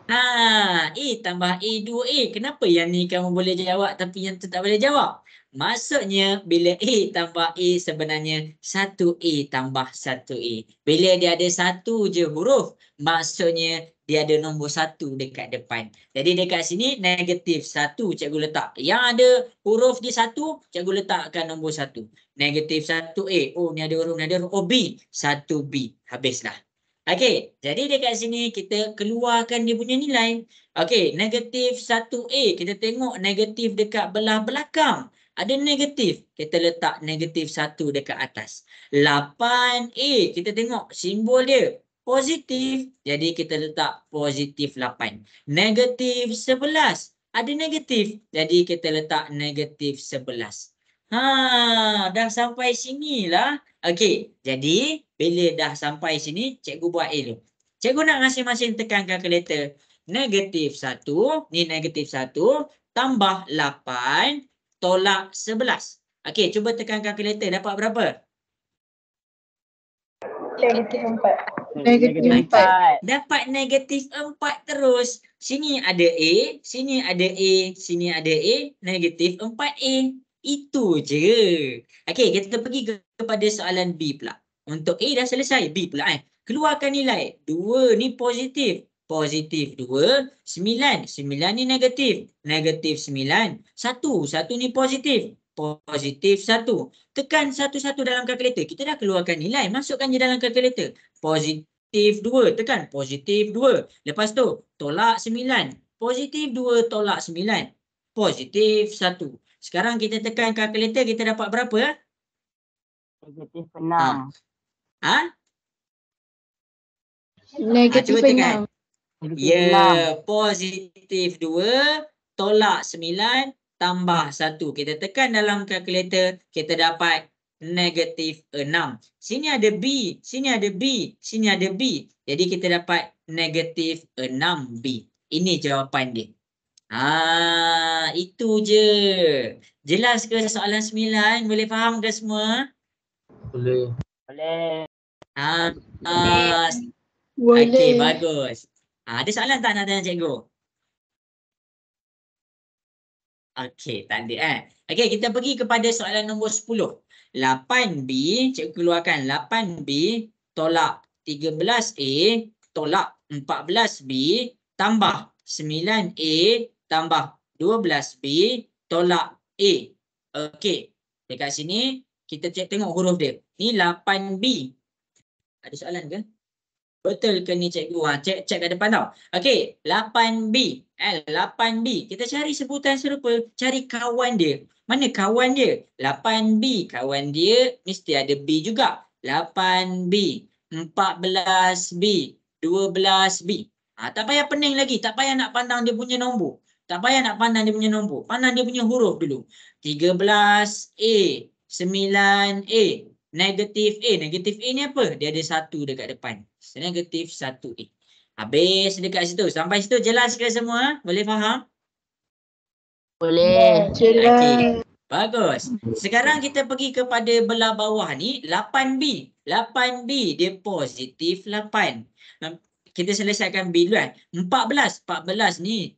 A tambah A 2A. Kenapa yang ni kamu boleh jawab tapi yang tu tak boleh jawab? Maksudnya bila A tambah A sebenarnya 1A tambah 1A. Bila dia ada satu je huruf, maksudnya dia ada nombor 1 dekat depan. Jadi dekat sini negatif 1 cikgu letak. Yang ada huruf di 1, cikgu letakkan nombor 1. Negatif 1A. Oh, ni ada huruf, ni ada huruf. Oh, B. 1B. Habislah. Okey, jadi dekat sini kita keluarkan dia punya nilai. Okey, negatif 1A. Kita tengok negatif dekat belah belakang. Ada negatif. Kita letak negatif 1 dekat atas. 8A. Kita tengok simbol dia positif. Jadi kita letak positif 8. Negatif 11. Ada negatif. Jadi kita letak negatif 11. Dah sampai sinilah. Okey, jadi bila dah sampai sini, cikgu buat A dulu. Cikgu nak masing-masing tekan kalkulator. Negatif 1, ni negatif 1, tambah 8, tolak 11. Okey, cuba tekan kalkulator. Dapat berapa? Negatif 4. Negatif 4. Dapat negatif 4 terus. Sini ada A, sini ada A, sini ada A, negatif 4A. Itu je. Okey, kita pergi kepada soalan B pula. Untuk A dah selesai, B pula keluarkan nilai. 2 ni positif. Positif 2, 9. 9 ni negatif. Negatif 9. 1 ni positif. Positif 1. Tekan satu-satu dalam kalkulator. Kita dah keluarkan nilai. Masukkan je dalam kalkulator. Positif 2. Tekan. Positif 2. Lepas tu, tolak 9. Positif 2 tolak 9. Positif 1. Sekarang kita tekan kalkulator. Kita dapat berapa? Negatif 6. Cuba tekan. Negatif Ya, positif 2 tolak 9 tambah 1. Kita tekan dalam kalkulator, kita dapat negatif 6. Sini ada B, sini ada B, sini ada B. Jadi kita dapat negatif 6B. Ini jawapan dia. Itu je. Jelas ke soalan 9? Boleh faham ke semua? Boleh. Boleh. Okey, bagus. Ada soalan tak nak tanya cikgu? Okey, tak ada Okey, kita pergi kepada soalan nombor 10. 8B, cikgu keluarkan 8B tolak 13A tolak 14B tambah 9A tambah 12B tolak A. Okey, dekat sini kita tengok huruf dia. Ni 8B. Ada soalan ke? Betul ke ni cikgu? Cek kat depan tau. Okey, 8B. 8B. Kita cari sebutan serupa. Cari kawan dia. Mana kawan dia? 8B. Kawan dia mesti ada B juga. 8B. 14B. 12B. Tak payah pening lagi. Tak payah nak pandang dia punya nombor. Tak payah nak pandang dia punya nombor. Pandang dia punya huruf dulu. 13A. 9A. Negatif A. Negatif A ni apa? Dia ada 1 dekat depan. Negatif 1A. Habis dekat situ. Sampai situ jelas ke semua? Boleh faham? Boleh. Okey. Bagus. Sekarang kita pergi kepada belah bawah ni. 8B. 8B dia positif 8. Kita selesaikan B dulu 14. 14 ni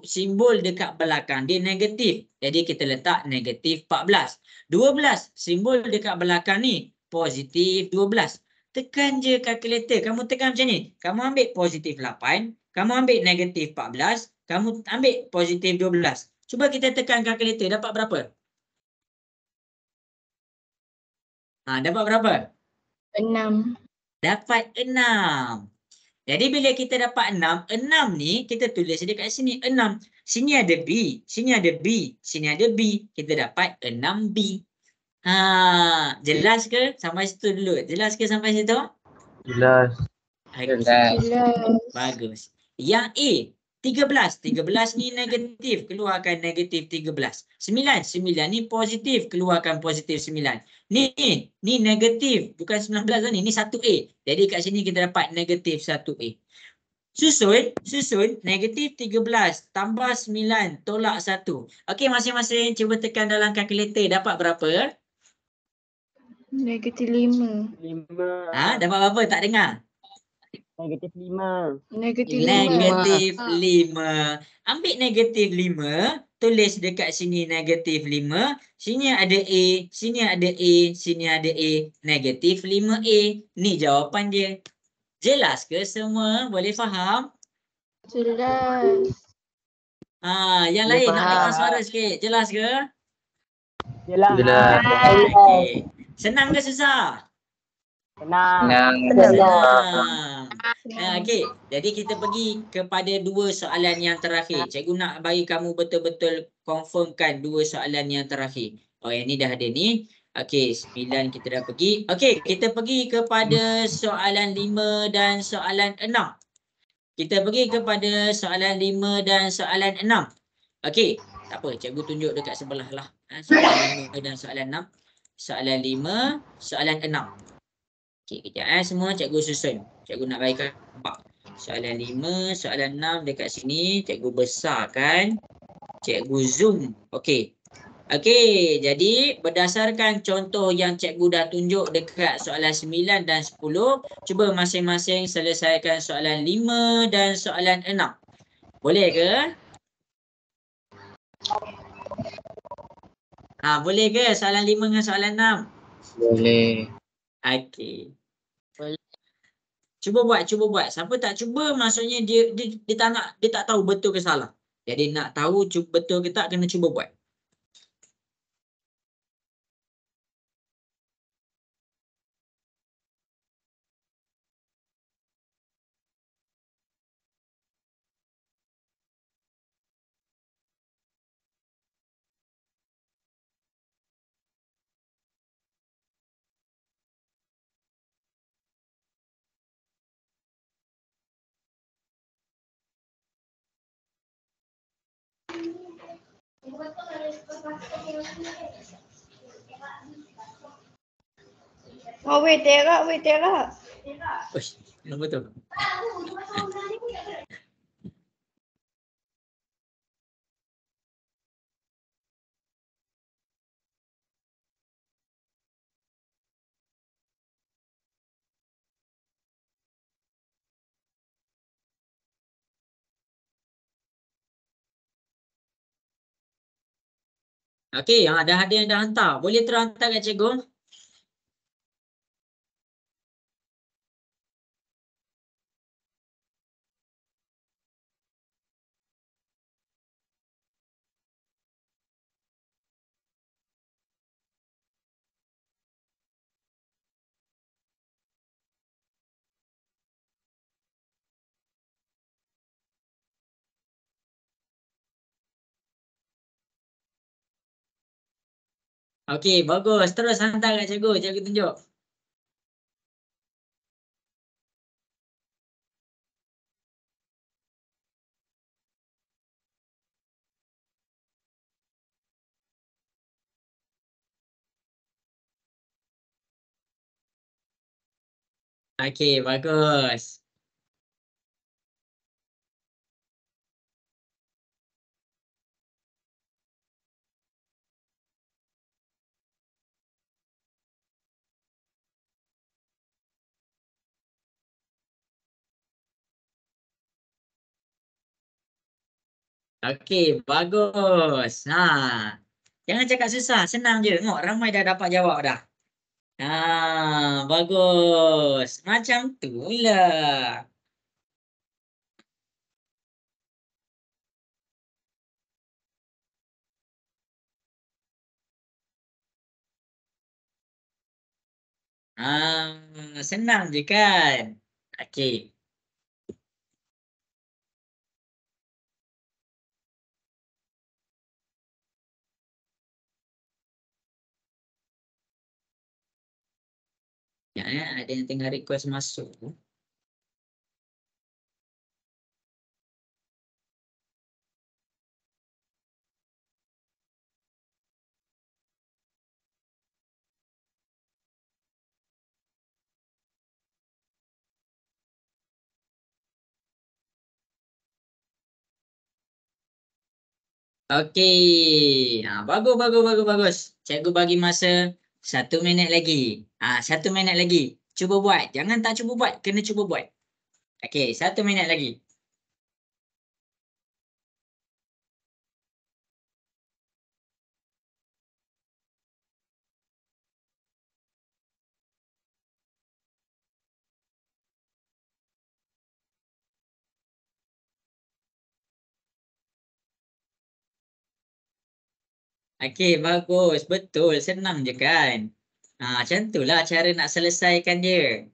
simbol dekat belakang dia negatif. Jadi kita letak negatif 14. 12 simbol dekat belakang ni positif 12. Tekan je kalkulator. Kamu tekan macam ni. Kamu ambil positif 8. Kamu ambil negatif 14. Kamu ambil positif 12. Cuba kita tekan kalkulator. Dapat berapa? Dapat berapa? 6. Dapat 6. Jadi bila kita dapat 6, 6 ni kita tulis dekat sini 6. Sini ada B, sini ada B, sini ada B. Kita dapat 6B. Jelas ke? Sampai situ dulu. Jelas ke sampai situ? Jelas. Bagus. Yang A, 13. 13 ni negatif. Keluarkan negatif 13. 9. 9 ni positif. Keluarkan positif 9. Ni negatif. Bukan 19 ni. Ni 1A. Jadi kat sini kita dapat negatif 1A. Susun negatif 13 tambah 9 tolak 1. Okey, masing-masing cuba tekan dalam kalkulator. Dapat berapa? Negatif 5. 5. Dapat berapa? Tak dengar. Negatif 5. Negatif 5. Negatif 5. Ambil negatif 5. Tulis dekat sini negatif 5. Sini ada A. Sini ada A. Sini ada A. Negatif 5A. Ni jawapan dia. Jelas ke semua? Boleh faham? Jelas. Yang Boleh lain nak dengar faham. suara sikit. Jelas ke? Jelas. Jelas. Okey. Senang ke susah? Senang. Senang. Okey. Jadi kita pergi kepada dua soalan yang terakhir. Cikgu nak bagi kamu betul-betul confirmkan dua soalan yang terakhir. Oh, yang ni dah ada ni. Okey, 9 kita dah pergi. Okey, kita pergi kepada soalan 5 dan soalan 6. Kita pergi kepada soalan 5 dan soalan 6. Okey, tak apa. Cikgu tunjuk dekat sebelah lah. Soalan 5 dan soalan 6. Soalan 5, soalan 6. Okey, kejap semua cikgu susun. Cikgu nak bagi nampak. Soalan 5, soalan 6 dekat sini. Cikgu besarkan. Cikgu zoom. Okey. Okey, jadi berdasarkan contoh yang cikgu dah tunjuk dekat soalan 9 dan 10, cuba masing-masing selesaikan soalan 5 dan soalan 6. Boleh ke? Boleh ke soalan 5 dengan soalan 6? Boleh. Okey. Cuba buat. Siapa tak cuba maksudnya dia tak nak, dia tak tahu betul ke salah. Jadi nak tahu betul ke tak, kena cuba buat. Oh, weh terak. Uish, kenapa tu? Okey, dah ada yang dah hantar. Boleh terus hantar kat cikgu? Okey, bagus. Terus hantar kat cikgu. Cikgu tunjuk. Okey, bagus. Okey, bagus. Jangan cakap susah. Senang je. Tengok, ramai dah dapat jawab dah. Bagus. Macam tu lah. Senang je kan? Okey. Ya, ada yang tengah request masuk. Okey. Bagus. Cikgu bagi masa 1 minit lagi. 1 minit lagi. Cuba buat. Jangan tak cuba buat. Kena cuba buat. Okey, 1 minit lagi. Okey, bagus. Betul. Senang je kan? Macam itulah cara nak selesaikan dia.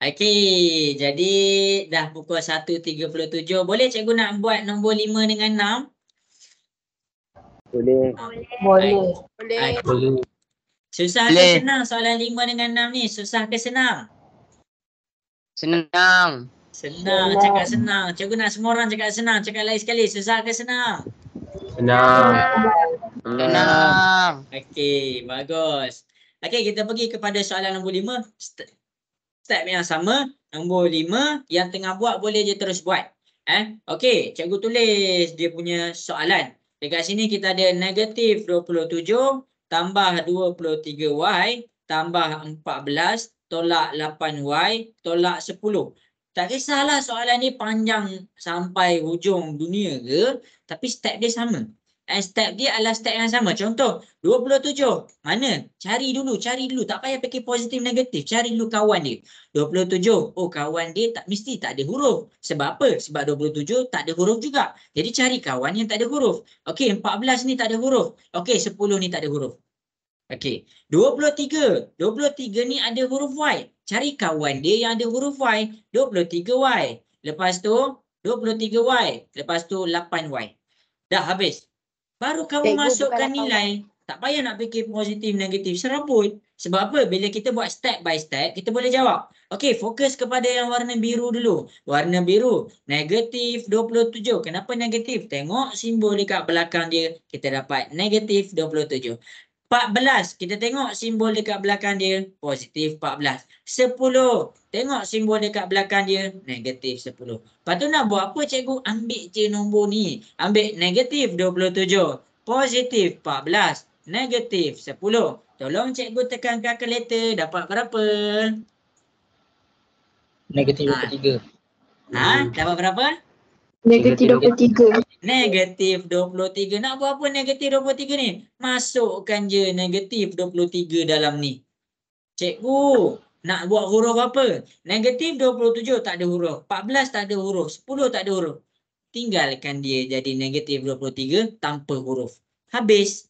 Okey, jadi dah pukul 1.37. Boleh cikgu nak buat nombor 5 dengan 6? Boleh. Boleh. Boleh. Boleh. Susah ke senang soalan 5 dengan 6 ni? Susah ke senang? Senang. Senang, cakap senang. Cikgu nak semua orang cakap senang. Cakap lagi sekali, susah ke senang? Senang. Senang. Okey, bagus. Okey, kita pergi kepada soalan nombor 5. Step yang sama. Nombor 5, yang tengah buat boleh je terus buat. Okey, cikgu tulis dia punya soalan. Dekat sini kita ada negatif 27 tambah 23y tambah 14 tolak 8y tolak 10. Tak kisahlah soalan ni panjang sampai hujung dunia ke, tapi step dia sama. Step dia adalah step yang sama. Contoh, 27. Mana? Cari dulu. Tak payah fikir positif negatif. Cari dulu kawan dia. 27. Oh, kawan dia mesti tak ada huruf. Sebab apa? Sebab 27 tak ada huruf juga. Jadi cari kawan yang tak ada huruf. Okey, 14 ni tak ada huruf. Okey, 10 ni tak ada huruf. Okey, 23. 23 ni ada huruf Y. Cari kawan dia yang ada huruf Y. 23Y. Lepas tu 23Y. Lepas tu 8Y. Dah habis. Baru kamu Cikgu masukkan bukan nilai. Tak payah nak fikir positif, negatif. Serabut. Sebab apa? Bila kita buat step by step, kita boleh jawab. Okey, fokus kepada yang warna biru dulu. Warna biru. Negatif 27. Kenapa negatif? Tengok simbol dekat belakang dia. Kita dapat negatif 27. 14. Kita tengok simbol dekat belakang dia. Positif 14. 10. Tengok simbol dekat belakang dia. Negatif 10. Lepas tu nak buat apa cikgu? Ambil je nombor ni. Ambil negatif 27. Positif 14. Negatif 10. Tolong cikgu tekan kalkulator. Dapat berapa? Negatif 23. Dapat berapa? Negatif 23. Negatif 23. Nak buat apa negatif 23 ni? Masukkan je negatif 23 dalam ni. Cikgu, nak buat huruf apa? Negatif 27 tak ada huruf. 14 tak ada huruf. 10 tak ada huruf. Tinggalkan dia jadi negatif 23 tanpa huruf. Habis.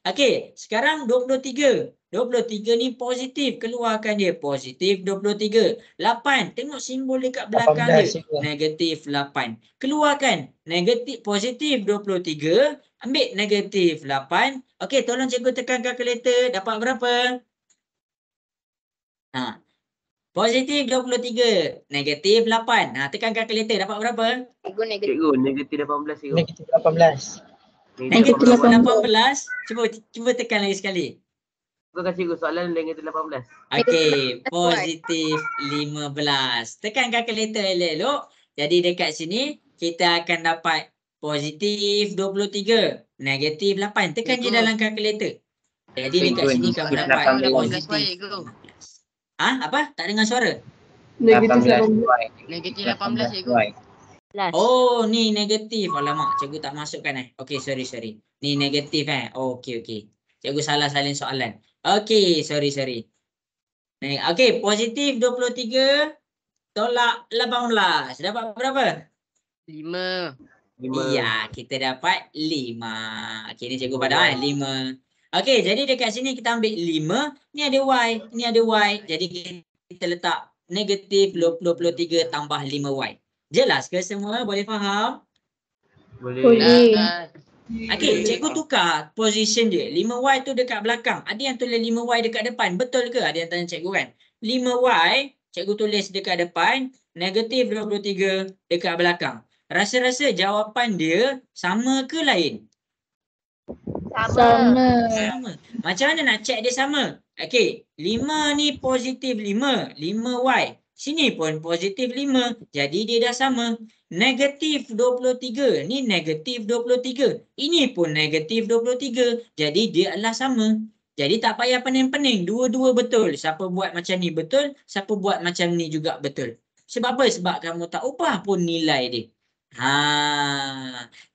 Okey, sekarang 23. 23 ni positif. Keluarkan dia. Positif 23. 8. Tengok simbol dekat belakang dia. Negatif 8. Keluarkan. Negatif positif 23. Ambil negatif 8. Okey, tolong cikgu tekan kalkulator. Dapat berapa? Positif 23. Negatif 8. Tekan kalkulator. Dapat berapa? Cikgu negatif. Cikgu, negatif 18 cikgu. Negatif 18. Negatif 18. Cuba tekan lagi sekali. Bukan cikgu, soalan negatif 18. Okey, positif 15. Tekan kalkulator elok-elok. Jadi dekat sini kita akan dapat positif 23, negatif 8. Tekan je dalam kalkulator. Jadi dekat sini kamu dapat positif 15. Apa? Tak dengar suara? Negatif 18. Negatif 18 cikgu. Oh, ni negatif. Alamak, cikgu tak masukkan Okey, sorry. Ni negatif okey. Cikgu salah salin soalan. Okey, sorry. Okey, positif 23 tolak 18. Dapat berapa? 5. Ya, kita dapat 5. Okey, ni cikgu padam 5. Okey, jadi dekat sini kita ambil 5. Ni ada Y, ni ada Y. Jadi kita letak negatif 23 tambah 5Y. Jelas ke semua? Boleh faham? Boleh. Okey, cikgu tukar position dia. 5Y tu dekat belakang. Ada yang tulis 5Y dekat depan. Betul ke? Ada yang tanya cikgu kan? 5Y, cikgu tulis dekat depan. Negatif 23 dekat belakang. Rasa-rasa jawapan dia sama ke lain? Sama. Macam mana nak check dia sama? Okey, 5 ni positif 5. 5Y. Sini pun positif 5. Jadi dia dah sama. Negatif 23. Ni negatif 23. Ini pun negatif 23. Jadi dia adalah sama. Jadi tak payah pening-pening. Dua-dua betul. Siapa buat macam ni betul. Siapa buat macam ni juga betul. Sebab apa? Sebab kamu tak ubah pun nilai dia.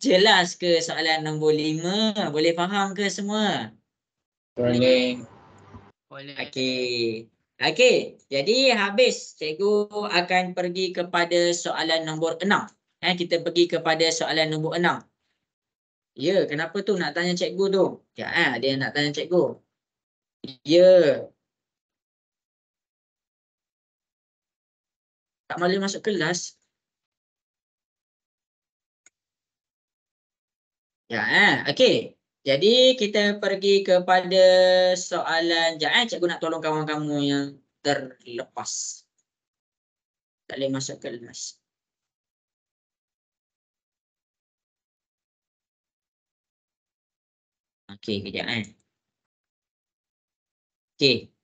Jelas ke soalan nombor 5? Boleh faham ke semua? Boleh. Okey. Okey, jadi habis cikgu akan pergi kepada soalan nombor 6. Kita pergi kepada soalan nombor 6. Ya, kenapa tu nak tanya cikgu tu? Ya, dia nak tanya cikgu. Ya. Tak boleh masuk kelas. Ya, okey. Jadi kita pergi kepada soalan. Cikgu nak tolong kawan-kamu yang terlepas. Tak boleh masuk kelas. Okey, kejap Okey.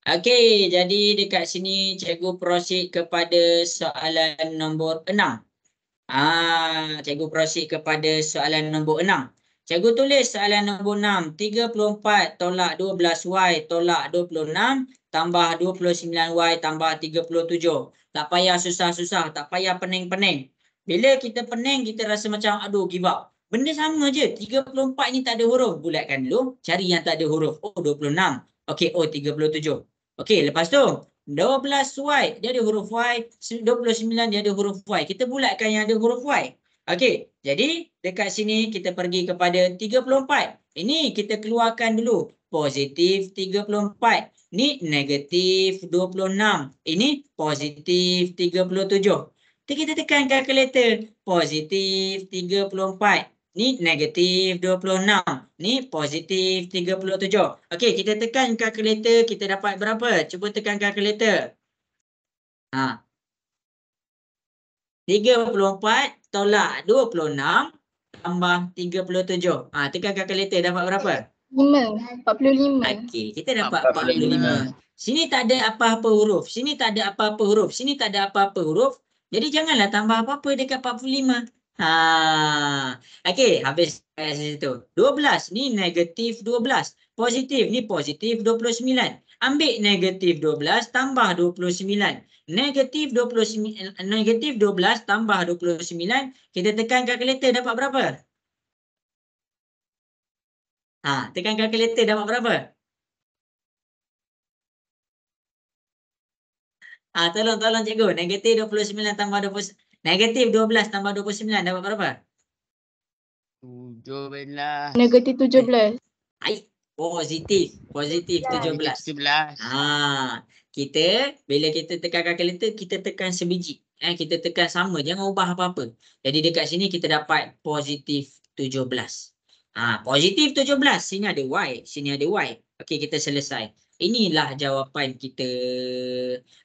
Okey, jadi dekat sini cikgu proceed kepada soalan nombor 6. Cikgu proceed kepada soalan nombor 6. Cikgu tulis soalan nombor 6. 34 tolak 12Y tolak 26 tambah 29Y tambah 37. Tak payah susah-susah, tak payah pening-pening. Bila kita pening, kita rasa macam aduh give up. Benda sama je. 34 ni tak ada huruf. Bulatkan dulu. Cari yang tak ada huruf. Oh 26. Okey, oh 37. Okey, lepas tu 12Y dia ada huruf Y, 29 dia ada huruf Y. Kita bulatkan yang ada huruf Y. Okey, jadi dekat sini kita pergi kepada 34. Ini kita keluarkan dulu. Positif 34. Ni negatif 26. Ini positif 37. Kita tekan kalkulator. Positif 34. Ni negatif 26. Ni positif 37. Okey, kita tekan kalkulator, kita dapat berapa? Cuba tekan kalkulator. 34 tolak 26 tambah 37. Tekan kalkulator, dapat berapa? 5. 45. Okey, kita dapat 45. Sini tak ada apa-apa huruf. Sini tak ada apa-apa huruf. Sini tak ada apa-apa huruf. Jadi janganlah tambah apa-apa dekat 45. Okey, habis kat situ. 12 ni negatif 12. Positif ni positif 29. Ambil negatif 12 tambah 29. Negatif 12 tambah 29. Kita tekan kalkulator, dapat berapa? Tekan kalkulator, dapat berapa? Tolong cikgu. Negatif 29 tambah 20. Negatif 12 tambah 29 dapat berapa? 17. Negatif 17. Positif. Positif 17. 17. Kita bila kita tekan kalkulator, kita tekan sebiji. Kita tekan sama, jangan ubah apa-apa. Jadi dekat sini kita dapat positif 17. Positif 17. Sini ada Y, sini ada Y. Okey, kita selesai. Inilah jawapan kita.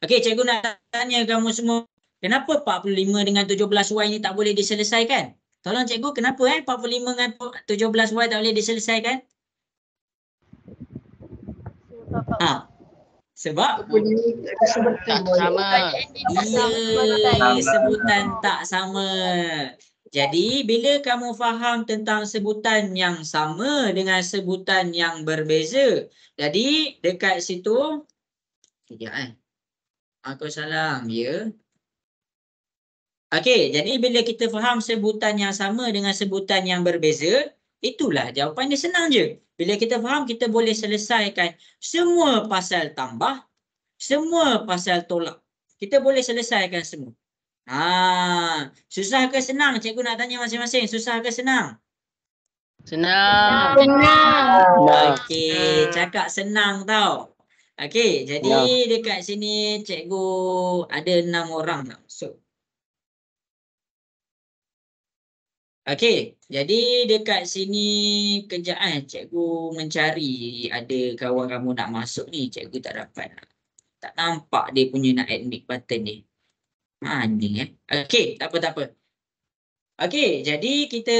Okey, cikgu nak tanya kamu semua. Kenapa 45 dengan 17Y ni tak boleh diselesaikan? Tolong cikgu, kenapa 45 dengan 17Y tak boleh diselesaikan? Sebab Tak sama. sebutan tak sama. Jadi bila kamu faham tentang sebutan yang sama dengan sebutan yang berbeza, jadi dekat situ aku salam ya. Okey, jadi bila kita faham sebutan yang sama dengan sebutan yang berbeza, itulah jawapan dia, senang je. Bila kita faham, kita boleh selesaikan semua pasal tambah, semua pasal tolak. Kita boleh selesaikan semua. Susah ke senang? Cikgu nak tanya masing-masing. Susah ke senang? Senang. Okey, cakap senang tau. Okey, jadi dekat sini cikgu ada 6 orang nak masuk. Okey, jadi dekat sini kejap cikgu mencari ada kawan kamu nak masuk ni. Cikgu tak dapat. Tak nampak dia punya nak admit button ni. Mana Okey, tak apa. Okey, jadi kita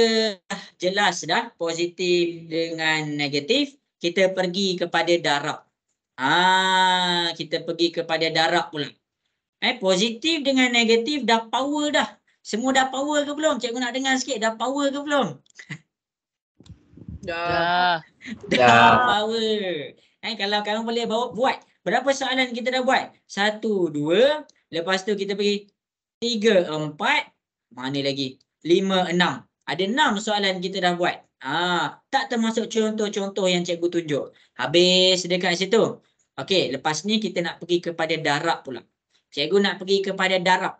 jelas dah positif dengan negatif. Kita pergi kepada darab. Kita pergi kepada darab pula. Positif dengan negatif dah power dah. Semua dah power ke belum? Cikgu nak dengar sikit. Dah power ke belum? Dah. Dah power. Kalau kamu boleh buat. Berapa soalan kita dah buat? 1, 2. Lepas tu kita pergi 3, 4. Mana lagi? 5, 6. Ada 6 soalan kita dah buat. Tak termasuk contoh-contoh yang cikgu tunjuk. Habis dekat situ. Okey, lepas ni kita nak pergi kepada darab pula. Cikgu nak pergi kepada darab.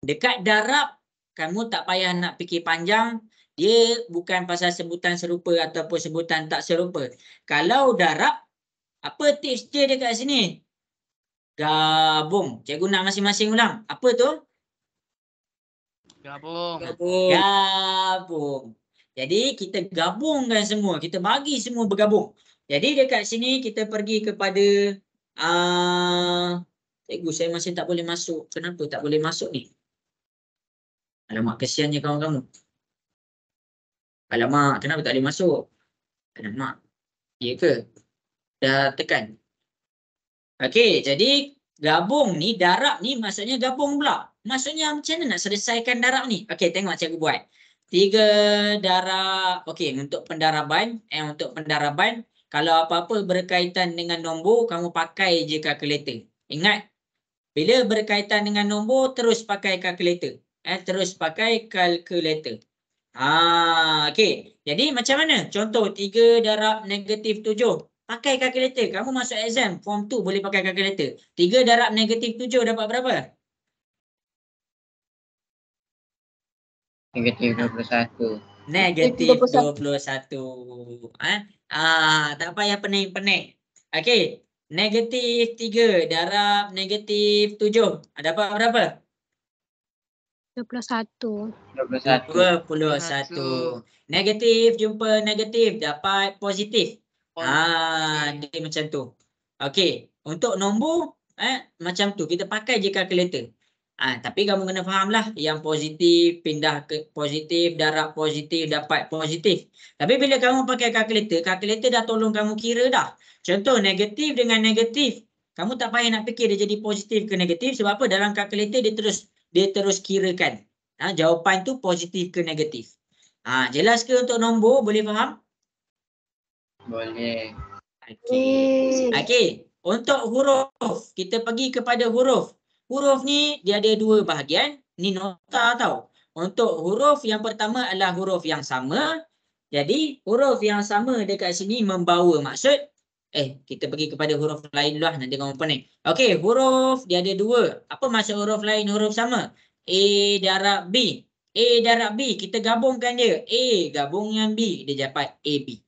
Dekat darab, kamu tak payah nak fikir panjang. Dia bukan pasal sebutan serupa ataupun sebutan tak serupa. Kalau darab, apa tips dia dekat sini? Gabung. Cikgu nak masing-masing ulang. Apa tu? Gabung. Gabung. Jadi kita gabungkan semua. Kita bagi semua bergabung. Jadi dekat sini kita pergi kepada cikgu, saya masih tak boleh masuk. Kenapa tak boleh masuk ni? Alamak, kesiannya kawan kamu. Alamak, kenapa tak boleh masuk? Alamak. Ya ke? Dah tekan. Okey, jadi gabung ni, darab ni maksudnya gabung pula. Maksudnya macam mana nak selesaikan darab ni? Okey, tengok cikgu buat. 3 darab. Okey, untuk pendaraban, kalau apa-apa berkaitan dengan nombor, kamu pakai je kalkulator. Ingat, bila berkaitan dengan nombor, terus pakai kalkulator. Terus pakai kalkulator. Okey. Jadi macam mana? Contoh 3 darab -7. Pakai kalkulator. Kamu masuk exam form 2 boleh pakai kalkulator. 3 darab -7 dapat berapa? -21. -21. Tak payah pening-pening. Okey. -3 darab -7. Dapat berapa? 21. 21. Negatif jumpa negatif dapat positif. Dia macam tu. Okey, untuk nombor macam tu kita pakai je kalkulator. Tapi kamu kena fahamlah yang positif pindah ke positif, darab positif dapat positif. Tapi bila kamu pakai kalkulator, kalkulator dah tolong kamu kira dah. Contoh negatif dengan negatif. Kamu tak payah nak fikir dia jadi positif ke negatif sebab apa? Dalam kalkulator dia terus kirakan. Jawapan tu positif ke negatif. Jelas ke untuk nombor? Boleh faham? Boleh. Okey. Untuk huruf, kita pergi kepada huruf. Huruf ni dia ada 2 bahagian. Ni nota tau. Untuk huruf yang pertama adalah huruf yang sama. Jadi huruf yang sama dekat sini membawa maksud. Kita pergi kepada huruf lain dulu lah. Nanti kamu pening. Okey, huruf dia ada 2. Apa maksud huruf lain, huruf sama? A darab B. A darab B, kita gabungkan dia. A gabung dengan B, dia dapat AB.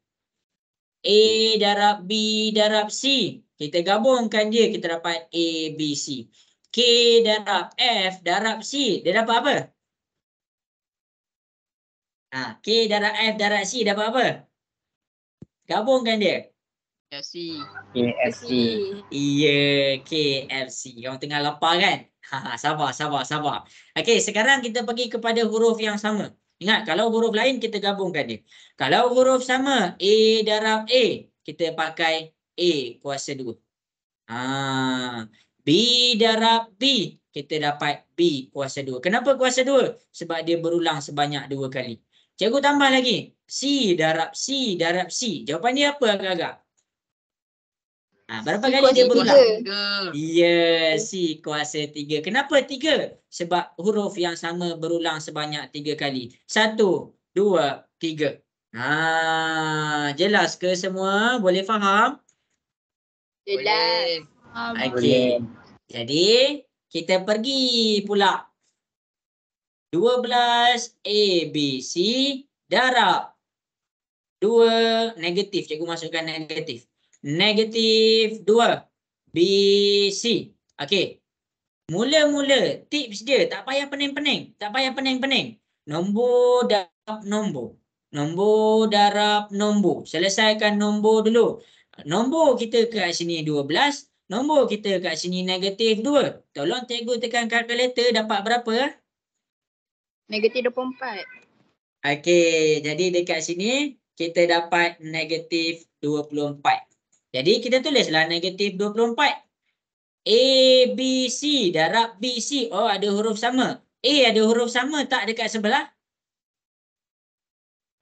A darab B darab C, kita gabungkan dia, kita dapat ABC. K darab F darab C, dia dapat apa? K darab F darab C dapat apa? Gabungkan dia. KFC. Iya, KFC. Kamu tengah lapar kan? Sabar. Okey, sekarang kita pergi kepada huruf yang sama. Ingat, kalau huruf lain kita gabungkan dia. Kalau huruf sama, A darab A, kita pakai A kuasa 2. B darab B, kita dapat B kuasa 2. Kenapa kuasa 2? Sebab dia berulang sebanyak 2 kali. Cikgu tambah lagi. C darab C darab C. Jawapan dia apa agak-agak? Berapa kali dia berulang? 3. Ya, C kuasa 3. Kenapa 3? Sebab huruf yang sama berulang sebanyak 3 kali. 1, 2, 3. Jelas ke semua? Boleh faham? Boleh. Okey. Jadi, kita pergi pula. 12 ABC darab 2 negatif. Cikgu masukkan negatif. Negatif 2 BC. Okey. Mula-mula tips dia tak payah pening-pening. Nombor darab nombor. Nombor darab nombor. Selesaikan nombor dulu. Nombor kita kat sini 12. Nombor kita kat sini negatif 2. Tolong cikgu tekan kalkulator, dapat berapa? Negatif 24. Okey. Jadi dekat sini kita dapat negatif 24. Jadi kita tulislah negatif 24. ABC darab BC. Oh, ada huruf sama. A ada huruf sama tak dekat sebelah?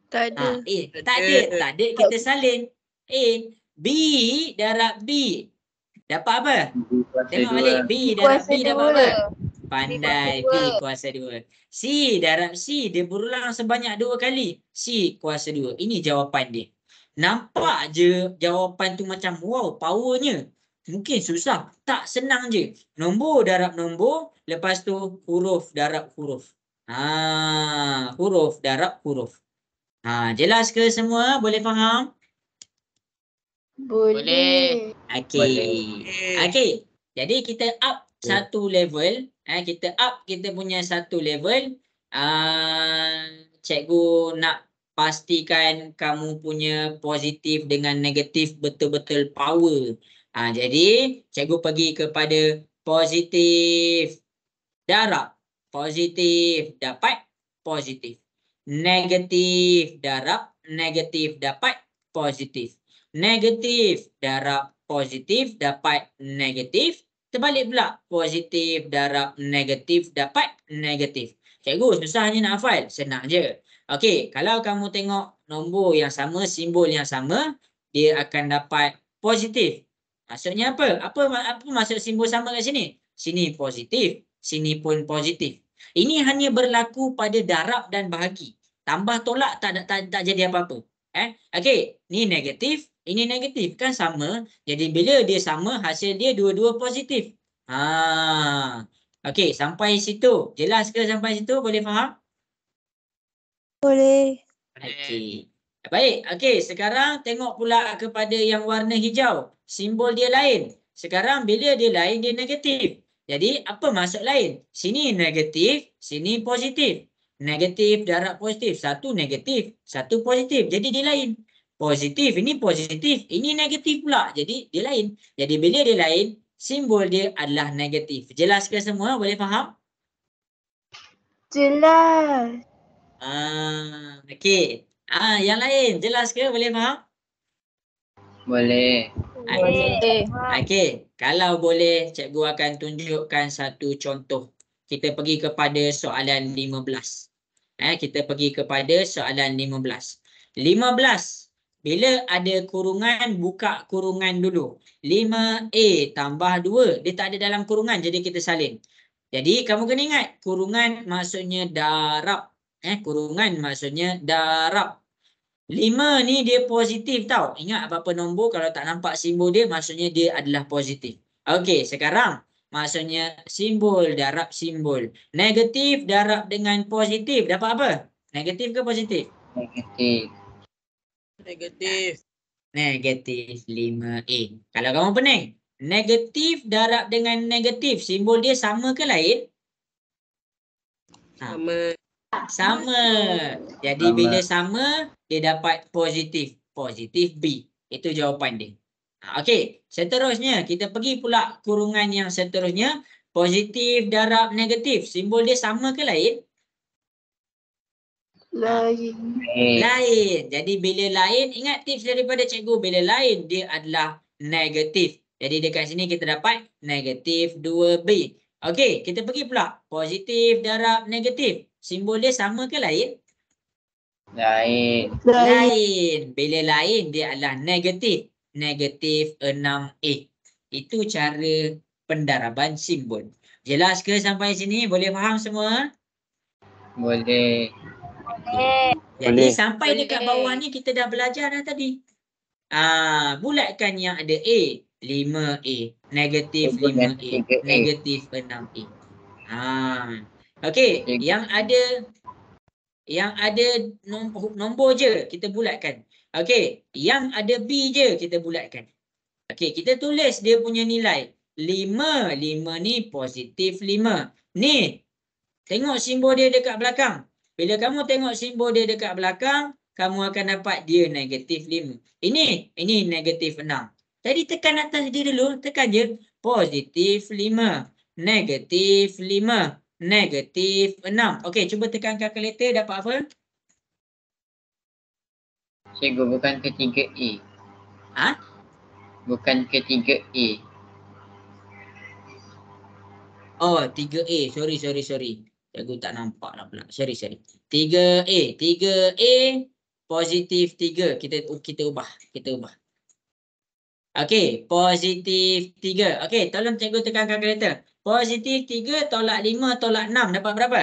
Tak ada. Tak ada. Kita salin. A. B darab B. Dapat apa? Tengok balik. B darab B dapat apa? Pandai. B kuasa 2. C, darab C. Dia berulang sebanyak 2 kali. C kuasa 2. Ini jawapan dia. Nampak je jawapan tu macam wow, powernya. Mungkin susah. Tak, senang je. Nombor darab nombor. Lepas tu huruf darab huruf. Huruf darab huruf. Jelas ke semua? Boleh faham? Boleh. Okey. Okey. Jadi kita up satu level. Kita up kita punya satu level. Cikgu nak pastikan kamu punya positif dengan negatif betul-betul power. Jadi cikgu pergi kepada positif darab. Positif dapat positif. Negatif darab negatif dapat positif. Negatif darab positif dapat negatif. Terbalik pula. Positif darab negatif dapat negatif. Cikgu susahnya nak hafal. Senang je. Okey, kalau kamu tengok nombor yang sama, simbol yang sama, dia akan dapat positif. Maksudnya apa? Apa maksud simbol sama kat sini? Sini positif, sini pun positif. Ini hanya berlaku pada darab dan bahagi. Tambah tolak tak jadi apa-apa. Okey, ni negatif, ini negatif kan sama. Jadi bila dia sama, hasil dia dua-dua positif. Okey, sampai situ. Jelas ke sampai situ? Boleh faham? Boleh. Okey. Baik, okey, sekarang tengok pula kepada yang warna hijau. Simbol dia lain. Sekarang bila dia lain, dia negatif. Jadi apa maksud lain? Sini negatif, sini positif. Negatif darab positif. Satu negatif, satu positif. Jadi dia lain. Positif, ini positif. Ini negatif pula. Jadi dia lain. Jadi bila dia lain, simbol dia adalah negatif. Jelas ke semua? Boleh faham? Jelas. Okey. Yang lain jelas ke? Boleh faham? Boleh. Okey. Okey. Kalau boleh, cikgu akan tunjukkan satu contoh. Kita pergi kepada soalan 15. Kita pergi kepada soalan 15. 15. Bila ada kurungan, buka kurungan dulu. 5A tambah 2. Dia tak ada dalam kurungan, jadi kita salin. Jadi kamu kena ingat, kurungan maksudnya darab. Kurungan maksudnya darab. 5 ni dia positif tau. Ingat apa-apa nombor kalau tak nampak simbol dia, maksudnya dia adalah positif. Okey, sekarang maksudnya simbol darab simbol. Negatif darab dengan positif. Dapat apa? Negatif ke positif? Negatif. Negatif 5A. Kalau kamu pening, negatif darab dengan negatif. Simbol dia sama ke lain? Sama. Jadi Sama. bila sama, dia dapat positif. Positif B. Itu jawapan dia. Okey. Seterusnya, kita pergi pula kurungan yang seterusnya. Positif darab negatif. Simbol dia sama ke lain? Lain. Lain. Jadi bila lain, ingat tips daripada cikgu. Bila lain, dia adalah negatif. Jadi dekat sini kita dapat negatif 2B. Okey, kita pergi pula. Positif darab negatif. Simbol dia sama ke lain? Lain. Lain. Bila lain, dia adalah negatif. Negatif 6A. Itu cara pendaraban simbol. Jelas ke sampai sini? Boleh faham semua? Boleh. Jadi sampai dekat bawah ni kita dah belajar dah tadi. Bulatkan yang ada A. 5A. Negatif 5A. Negatif 6A. Okey. Yang ada nombor je kita bulatkan. Okey. Yang ada B je kita bulatkan. Okey. Kita tulis dia punya nilai. 5. 5 ni positif 5. Ni. Tengok simbol dia dekat belakang. Bila kamu tengok simbol dia dekat belakang, kamu akan dapat dia negatif 5. Ini negatif 6. Jadi tekan atas dia dulu. Tekan je. Positif 5. Negatif 5. Negatif 6. Okey, cuba tekan kalkulator, dapat apa? Cikgu, bukan ketiga A. Bukan ketiga A. Oh, 3A. Sorry. Cikgu tak nampak lah pula. Sorry. 3A. 3A positif 3. Kita ubah. Okey, positif 3. Okey, tolong cikgu tekan kalkulator. Positif 3 tolak 5 tolak 6 dapat berapa?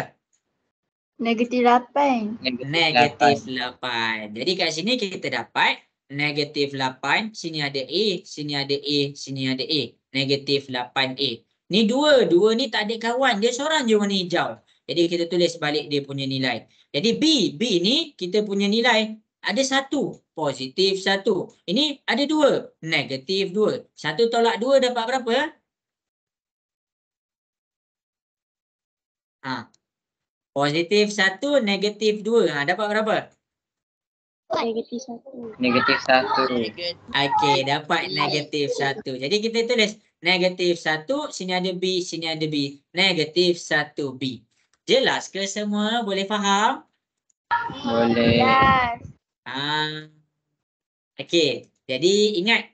Negatif 8. Negatif 8. Jadi kat sini kita dapat negatif 8. Sini ada A, sini ada A, sini ada A. Negatif 8A. Ni dua. Dua ni tak ada kawan. Dia seorang je warna hijau. Jadi kita tulis balik dia punya nilai. Jadi B. B ni kita punya nilai. Ada 1. Positif 1. Ini ada 2. Negatif 2. 1 tolak 2 dapat berapa? Positif 1, negatif 2. Dapat berapa? Negatif 1. Negatif 1. Okey, dapat negatif 1. Jadi kita tulis negatif 1, sini ada B, sini ada B. Negatif 1B. Jelas ke semua? Boleh faham? Boleh. Okey, jadi ingat.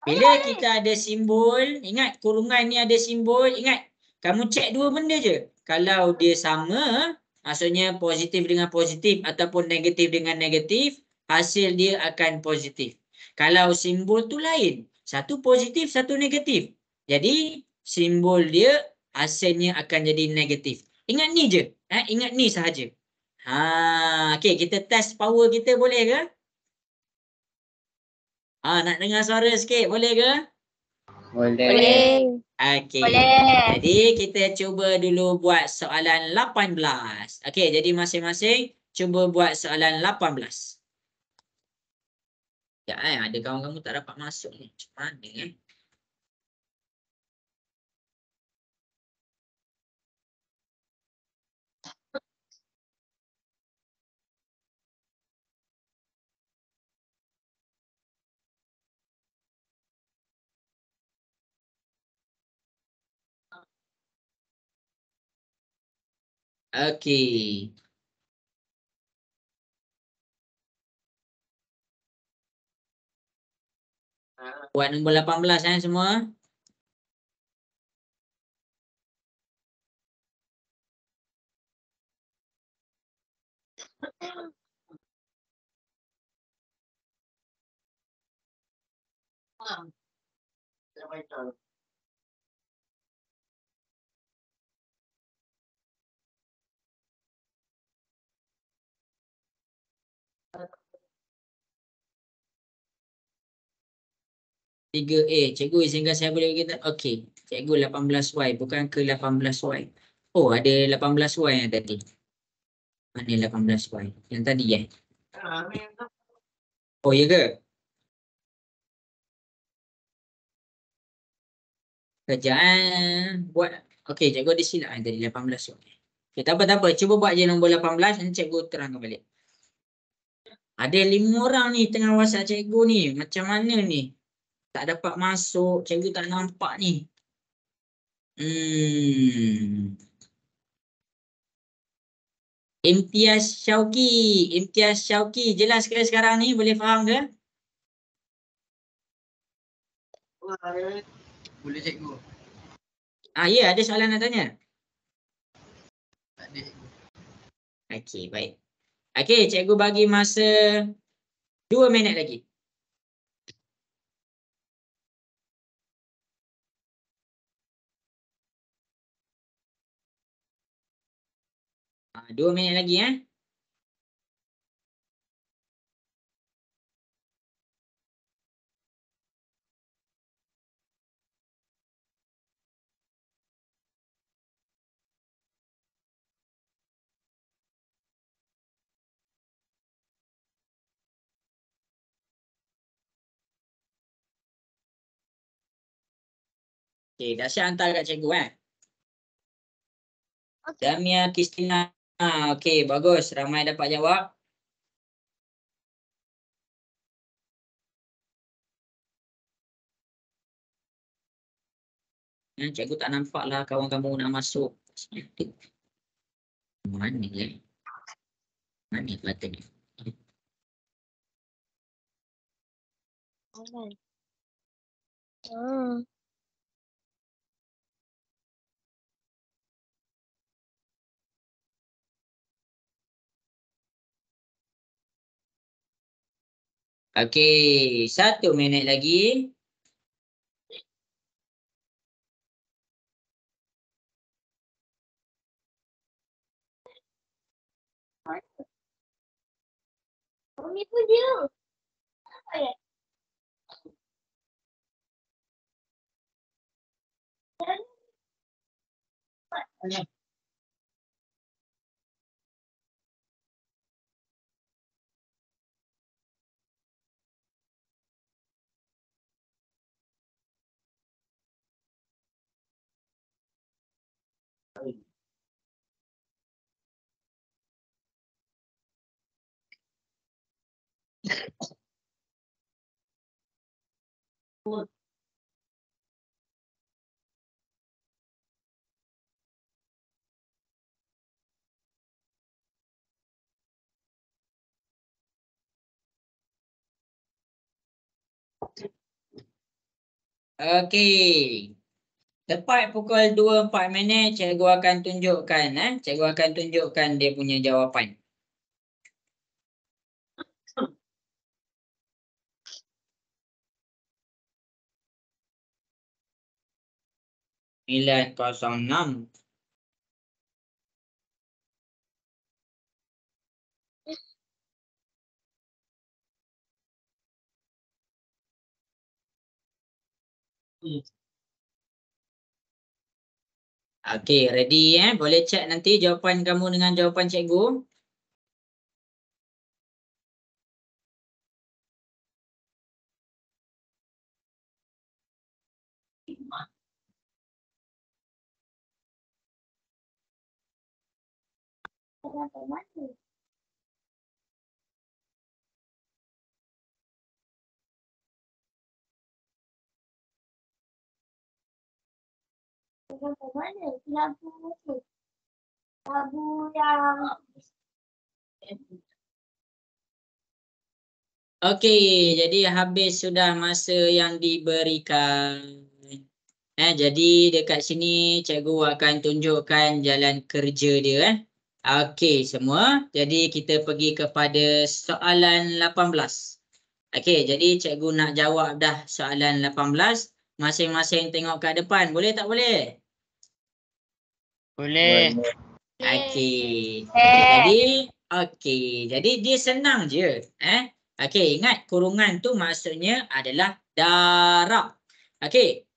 Bila kita ada simbol, ingat kurungan ni ada simbol, ingat. Kamu cek dua benda je. Kalau dia sama, maksudnya positif dengan positif ataupun negatif dengan negatif, hasil dia akan positif. Kalau simbol tu lain, satu positif, satu negatif. Jadi simbol dia hasilnya akan jadi negatif. Ingat ni je. Ingat ni sahaja. Okey, kita test power kita boleh ke? Nak dengar suara sikit, boleh ke? Boleh. Okey. Boleh. Jadi kita cuba dulu buat soalan 18. Okey, jadi masing-masing cuba buat soalan 18. Ya, ada kawan-kawan tak dapat masuk ni. Macam mana Okey. Buat nombor 18 semua. Tiga A. Cikgu izinkan saya boleh kita. Okey. Cikgu 18Y. Bukan ke 18Y. Oh, ada 18Y yang tadi. Mana 18Y? Yang tadi Oh, ya ke? Kejap buat. Okey, cikgu ada silap yang tadi 18Y. Okay, tak apa. Cuba buat je nombor 18. Nanti cikgu terangkan balik. Ada 5 orang ni tengah WhatsApp cikgu ni. Macam mana ni? Tak dapat masuk. Cikgu tak nampak ni. Imtiaz Syauqi. Imtiaz Syauqi. Jelas ke sekarang ni? Boleh faham ke? Boleh cikgu. Ya, ada soalan nak tanya? Ada. Okey, baik. Okey, cikgu bagi masa 2 minit lagi. Dua minit lagi Okey, Dasya hantar kat cikgu Damia Kristina. Okey, bagus. Ramai dapat jawab. Cikgu tak nampak lah kawan-kawan nak masuk. Mana ni? Mana button ni? Okey, 1 minit lagi. Okey. Tepat pukul 2.4 cikgu akan tunjukkan cikgu akan tunjukkan dia punya jawapan. Nilai 06. Okey, ready boleh check nanti jawapan kamu dengan jawapan cikgu. Okey, jadi habis sudah masa yang diberikan. Jadi dekat sini cikgu akan tunjukkan jalan kerja dia. Okey semua. Jadi kita pergi kepada soalan 18. Okey, jadi cikgu nak jawab dah soalan 18. Masing-masing tengok kat depan. Boleh tak boleh? Boleh. Okey. Jadi dia senang je. Okey, ingat kurungan tu maksudnya adalah darab. Okey.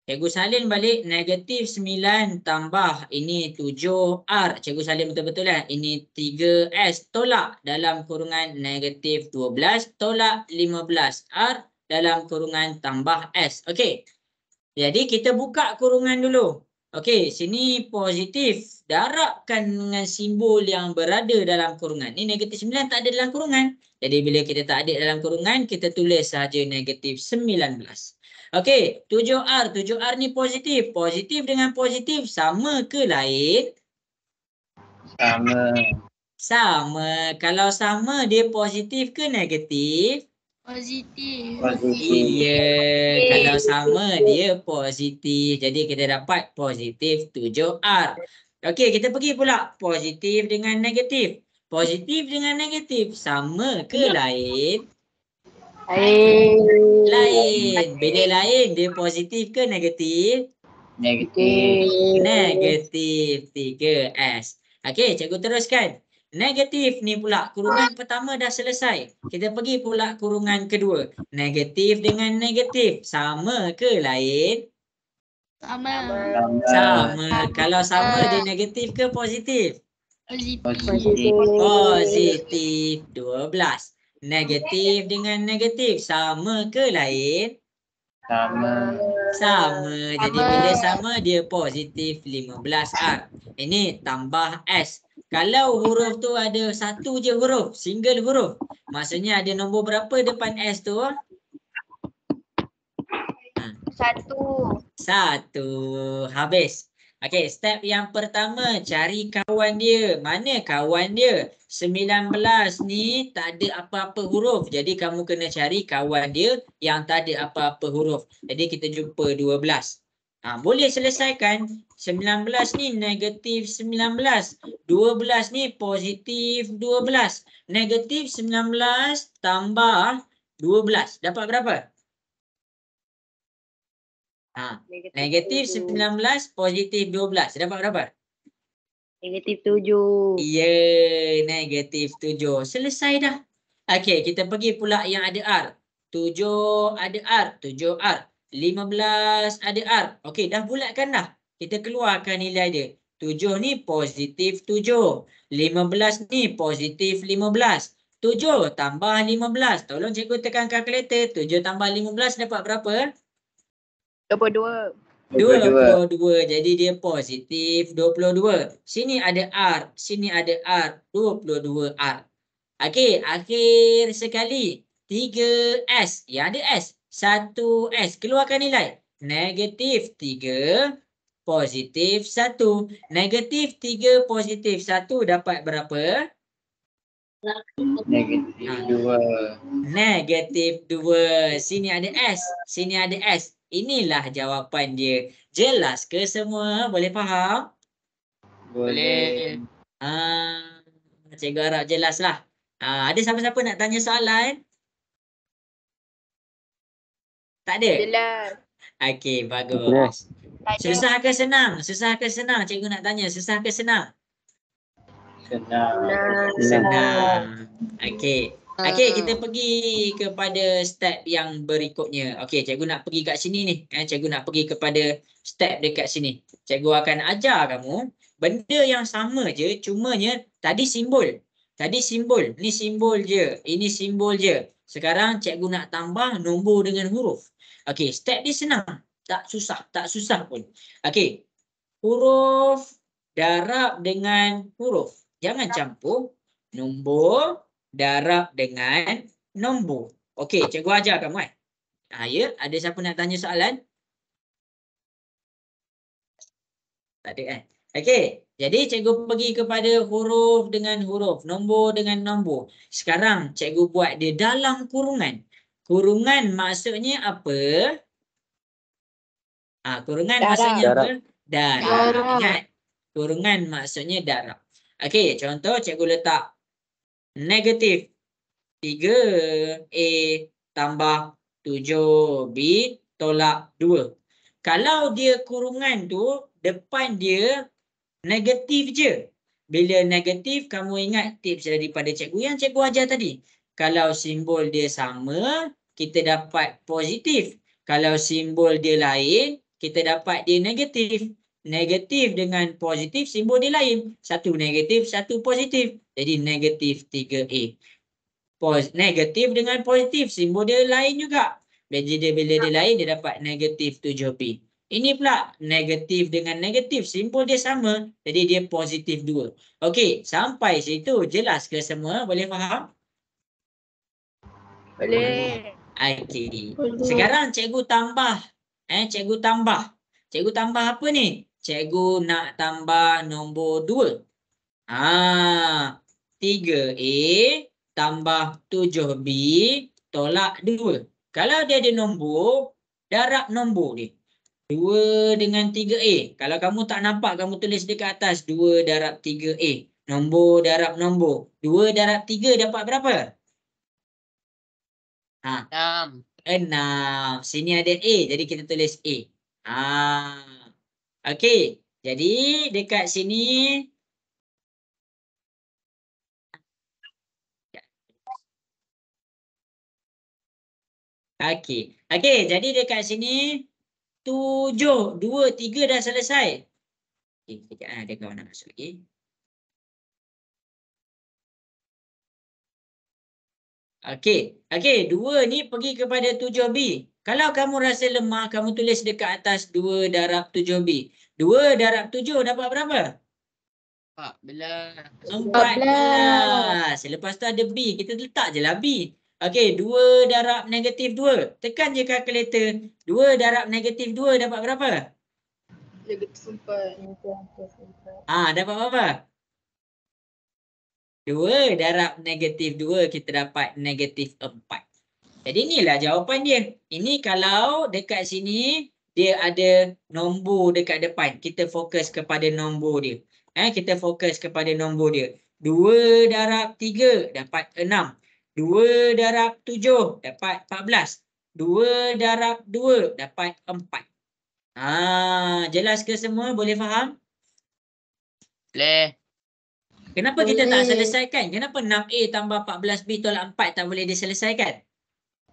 Cikgu salin balik negatif 9 tambah ini 7R. Cikgu salin betul-betul Ini 3S tolak dalam kurungan negatif 12 tolak 15R dalam kurungan tambah S. Okey. Jadi kita buka kurungan dulu. Okey, sini positif. Darabkan dengan simbol yang berada dalam kurungan. Ni negatif 9 tak ada dalam kurungan. Jadi bila kita tak ada dalam kurungan, kita tulis sahaja negatif 19. Okey, 7R. 7R ni positif. Positif dengan positif sama ke lain? Sama. Sama. Kalau sama, dia positif ke negatif? Positif. Iya, kalau sama dia positif. Jadi kita dapat positif 7R. Okey, kita pergi pula positif dengan negatif. Positif dengan negatif sama ke lain? Lain. Bila lain dia positif ke negatif? Negatif. Negatif 3S. Okey, cikgu teruskan. Negatif ni pula kurungan pertama dah selesai. Kita pergi pula kurungan kedua. Negatif dengan negatif sama ke lain? Sama. Kalau sama dia negatif ke positif? Positif. Positif 12. Negatif dengan negatif sama ke lain? Sama. Sama. Jadi bila sama dia positif 15R. Ini tambah S. Kalau huruf tu ada satu je huruf, single huruf. Maksudnya ada nombor berapa depan S tu? Satu. Habis. Okey, step yang pertama cari kawan dia. Mana kawan dia? 19 ni tak ada apa-apa huruf. Jadi kamu kena cari kawan dia yang tak ada apa-apa huruf. Jadi kita jumpa 12. Boleh selesaikan. 19 ni negatif 19. 12 ni positif 12. Negatif 19 tambah 12. Dapat berapa? Negatif 19 positif 12. Dapat berapa? Negatif 7. Ya, negatif 7. Selesai dah. Okey, kita pergi pula yang ada R. 7 ada R, 7R. 15 ada R. Okey, dah bulatkan dah. Kita keluarkan nilai dia. 7 ni positif 7. 15 ni positif 15. 7 tambah 15. Tolong cikgu tekan kalkulator. 7 tambah 15 dapat berapa? 22. 22. Jadi dia positif 22. Sini ada R. Sini ada R. 22R. Okey, akhir sekali. 3S. Yang ada S. 1S. Keluarkan nilai. Negatif 3. Positif 1. Negatif 3 positif 1 dapat berapa? Negatif 2. Negatif 2. Sini ada S. Sini ada S. Inilah jawapan dia. Jelas ke semua? Boleh faham? Boleh. Cikgu harap jelas lah. Ada siapa-siapa nak tanya soalan? Tak ada? Jelas. Okey, bagus. Susah ke senang? Susah ke senang? Cikgu nak tanya. Susah ke senang? Senang. Senang. Okey. Okey, kita pergi kepada step yang berikutnya. Okey, cikgu nak pergi kat sini ni. Cikgu nak pergi kepada step dekat sini. Cikgu akan ajar kamu benda yang sama je, cumanya tadi simbol. Tadi simbol. Ni simbol je. Ini simbol je. Sekarang cikgu nak tambah nombor dengan huruf. Okey, step dia senang. Tak susah pun. Okey. Huruf darab dengan huruf. Jangan campur nombor darab dengan nombor. Okey, cikgu ajar kamu kan? Ya, ada siapa nak tanya soalan? Tak ada kan? Okey, jadi cikgu pergi kepada huruf dengan huruf, nombor dengan nombor. Sekarang cikgu buat dia dalam kurungan. Kurungan maksudnya apa? Kurungan maksudnya apa? Darab. Ingat, kurungan maksudnya darab. Okey, contoh cikgu letak negatif 3A tambah 7B tolak 2. Kalau dia kurungan tu, depan dia negatif je. Bila negatif, kamu ingat tips daripada cikgu yang cikgu ajar tadi. Kalau simbol dia sama, kita dapat positif. Kalau simbol dia lain, kita dapat dia negatif. Negatif dengan positif, simbol dia lain. Satu negatif, satu positif. Jadi negatif 3A. Negatif dengan positif, simbol dia lain juga. Bila dia lain, dia dapat negatif 7B. Ini pula negatif dengan negatif, simbol dia sama. Jadi dia positif 2. Okey, sampai situ jelas ke semua? Boleh faham? Boleh. Okey. Sekarang cikgu tambah. Cikgu tambah. Cikgu tambah apa ni? Cikgu nak tambah nombor 2. 3A tambah 7B tolak 2. Kalau dia ada nombor, darab nombor dia. 2 dengan 3A. Kalau kamu tak nampak, kamu tulis dekat atas. 2 darab 3A. Nombor darab nombor. 2 darab 3 dapat berapa? 6. Sini ada A. Jadi kita tulis A. Okey. Jadi dekat sini. Okey. Jadi dekat sini. 7, 2, 3 dah selesai. Sekejap ada kawan nak masuk lagi. Okey, 2 ni pergi kepada 7B. Kalau kamu rasa lemah, kamu tulis dekat atas 2 darab 7B. 2 darab 7 dapat berapa? 14. Lepas tu ada B. Kita letak je lah B. Okey, 2 darab negatif 2. Tekan je kalkulator. 2 darab negatif 2 dapat berapa? Negatif 4. Dapat berapa? 2 darab negatif 2, kita dapat negatif 4. Jadi inilah jawapan dia. Ini kalau dekat sini, dia ada nombor dekat depan. Kita fokus kepada nombor dia. Kita fokus kepada nombor dia. 2 darab 3 dapat 6. 2 darab 7 dapat 14. 2 darab 2 dapat 4. Jelas ke semua? Boleh faham? Boleh. Kenapa kita tak Boleh. selesaikan? Kenapa 6A tambah 14B tolak 4 tak boleh diselesaikan?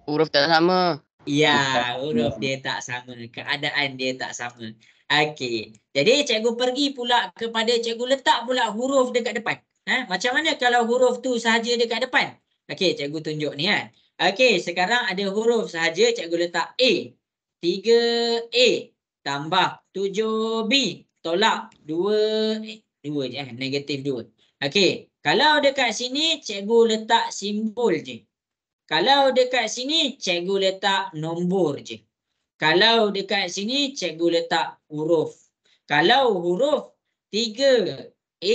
Huruf tak sama. Ya, huruf dia tak sama. Keadaan dia tak sama. Okey. Jadi cikgu pergi pula kepada cikgu letak pula huruf dekat depan. Macam mana kalau huruf tu sahaja dekat depan? Okey, cikgu tunjuk ni kan. Okey, sekarang ada huruf sahaja, cikgu letak A. 3A tambah 7B tolak 2 je, negatif 2. Okey, kalau dekat sini cikgu letak simbol je. Kalau dekat sini, cikgu letak nombor je. Kalau dekat sini, cikgu letak huruf. Kalau huruf 3A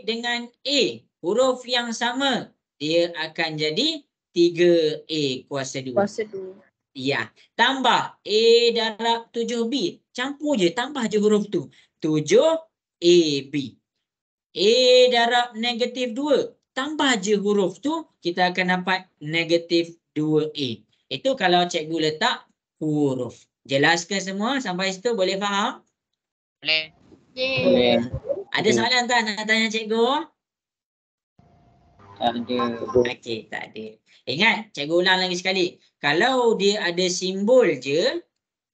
dengan A, huruf yang sama, dia akan jadi 3A kuasa 2. Kuasa 2. Ya, tambah A darab 7B. Campur je, tambah je huruf tu. 7AB. A darab negatif 2. Tambah je huruf tu, kita akan dapat negatif 2A. Itu kalau cikgu letak huruf. Jelas ke semua? Sampai situ boleh faham? Boleh. Boleh. Ada soalan tak nak tanya cikgu? Tak ada. Okey, tak ada. Ingat, cikgu ulang lagi sekali. Kalau dia ada simbol je,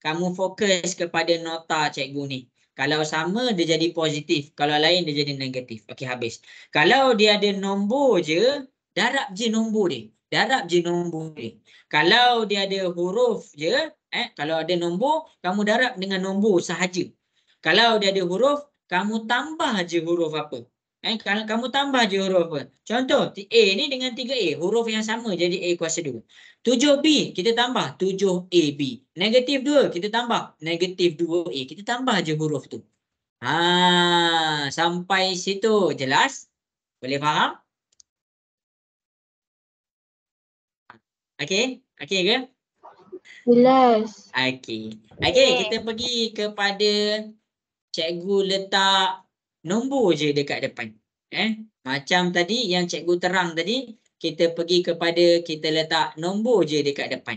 kamu fokus kepada nota cikgu ni. Kalau sama, dia jadi positif. Kalau lain, dia jadi negatif. Okey, habis. Kalau dia ada nombor je, darab je nombor dia. Darab je nombor dia. Kalau dia ada huruf je, kalau ada nombor, kamu darab dengan nombor sahaja. Kalau dia ada huruf, kamu tambah je huruf apa. Kalau kamu tambah je huruf apa. Contoh, A ni dengan 3A. Huruf yang sama jadi A kuasa 2. 7B, kita tambah 7AB. Negatif 2, kita tambah negatif 2A. Kita tambah je huruf tu. Sampai situ. Jelas? Boleh faham? Okey? Okey ke? Jelas. Okey. Okey, kita pergi kepada cikgu letak nombor je dekat depan. Macam tadi yang cikgu terang tadi, kita pergi kepada kita letak nombor je dekat depan.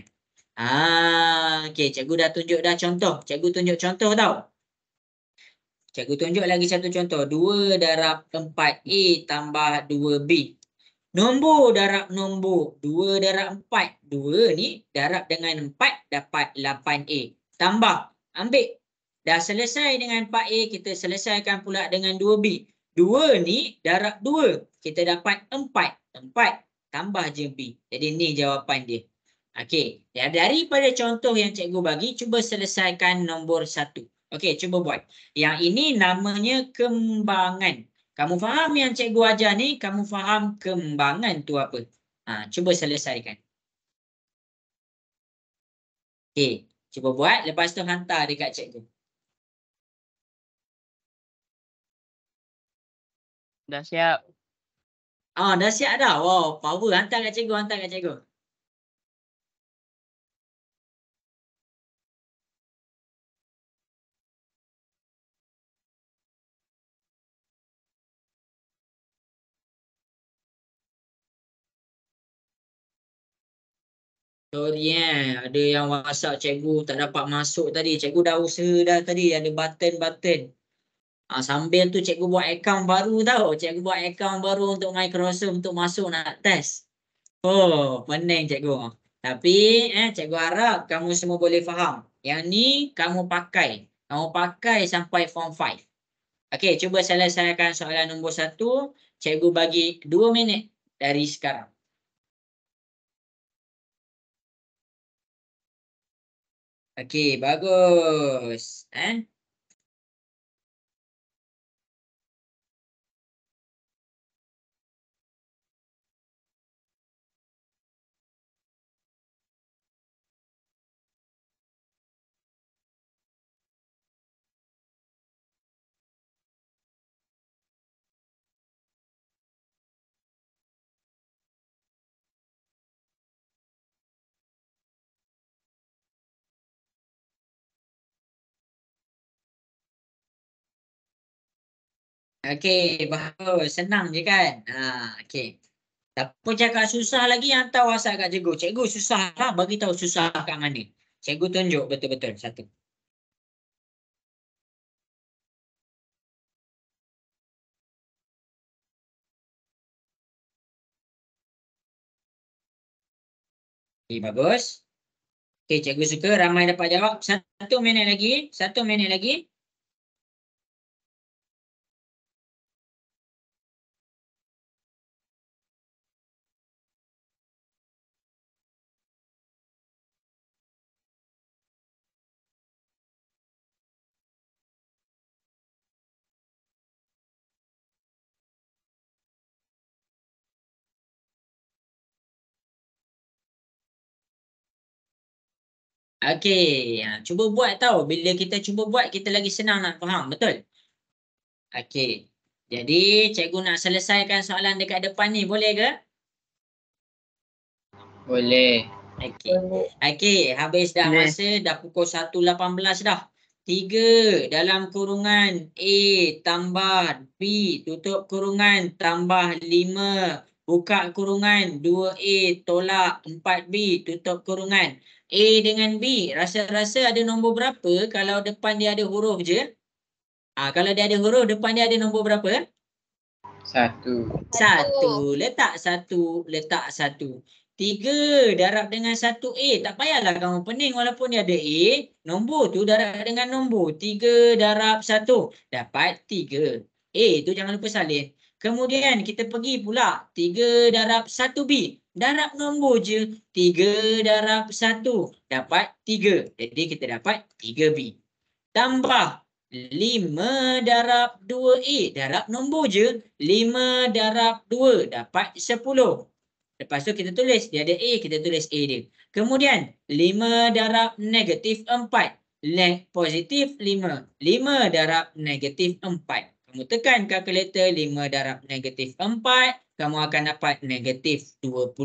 Okey, cikgu dah tunjuk dah contoh. Cikgu tunjuk contoh tau. Cikgu tunjuk lagi satu contoh. 2 darab 4A tambah 2B. Nombor darab nombor. 2 darab 4. 2 ni darab dengan 4 dapat 8A. Tambah. Ambil. Dah selesai dengan 4A, kita selesaikan pula dengan 2B. 2 ni darab 2. Kita dapat 4. 4 tambah je B. Jadi ni jawapan dia. Okey. Daripada contoh yang cikgu bagi, cuba selesaikan nombor 1. Okey, cuba buat. Yang ini namanya kembangan. Kamu faham yang cikgu ajar ni, kamu faham kembangan tu apa. Cuba selesaikan. Okey, cuba buat. Lepas tu hantar dekat cikgu. Dah siap. Dah siap dah. Wow, power. Hantar kat cikgu, hantar kat cikgu. Sorry ada yang WhatsApp cikgu tak dapat masuk tadi. Cikgu dah usaha dah tadi, ada button-button. Sambil tu cikgu buat akaun baru tau. Cikgu buat akaun baru untuk Microsoft untuk masuk nak test. Pening cikgu. Tapi cikgu harap kamu semua boleh faham. Yang ni kamu pakai. Kamu pakai sampai form 5. Okey, cuba selesaikan soalan nombor 1. Cikgu bagi 2 minit dari sekarang. Okey, bagus. Okey, bagus. Senang je kan? Okey. Siapa cakap susah lagi, hantar WhatsApp kat cikgu. Cikgu susah lah, bagi tahu susah kat mana. Cikgu tunjuk betul-betul satu. Okey, bagus. Okey, cikgu suka ramai dapat jawab. 1 minit lagi. 1 minit lagi. Okey, cuba buat tahu. Bila kita cuba buat, kita lagi senang nak faham. Betul? Okey. Jadi, cikgu nak selesaikan soalan dekat depan ni. Boleh ke? Boleh. Okey. Okey, habis dah Boleh. masa. Dah pukul 1.18 dah. 3 dalam kurungan A tambah B tutup kurungan tambah 5 buka kurungan 2A tolak 4B tutup kurungan. A dengan B, rasa-rasa ada nombor berapa kalau depan dia ada huruf je? Kalau dia ada huruf, depan dia ada nombor berapa? 1. 1. Letak 1. Letak 1. 3 darab dengan 1A. Tak payahlah kamu pening walaupun dia ada A. Nombor tu darab dengan nombor. 3 darab 1. Dapat 3. A tu jangan lupa salin. Kemudian kita pergi pula. 3 darab 1B. Darab nombor je. 3 darab 1. Dapat 3. Jadi kita dapat 3B. Tambah 5 darab 2A. Darab nombor je. 5 darab 2 dapat 10. Lepas tu kita tulis. Dia ada A. Kita tulis A dia. Kemudian 5 darab negatif 4. Positif 5. 5 darab negatif 4. Kamu tekan kalkulator 5 darab negatif 4. Kamu akan dapat negatif 20.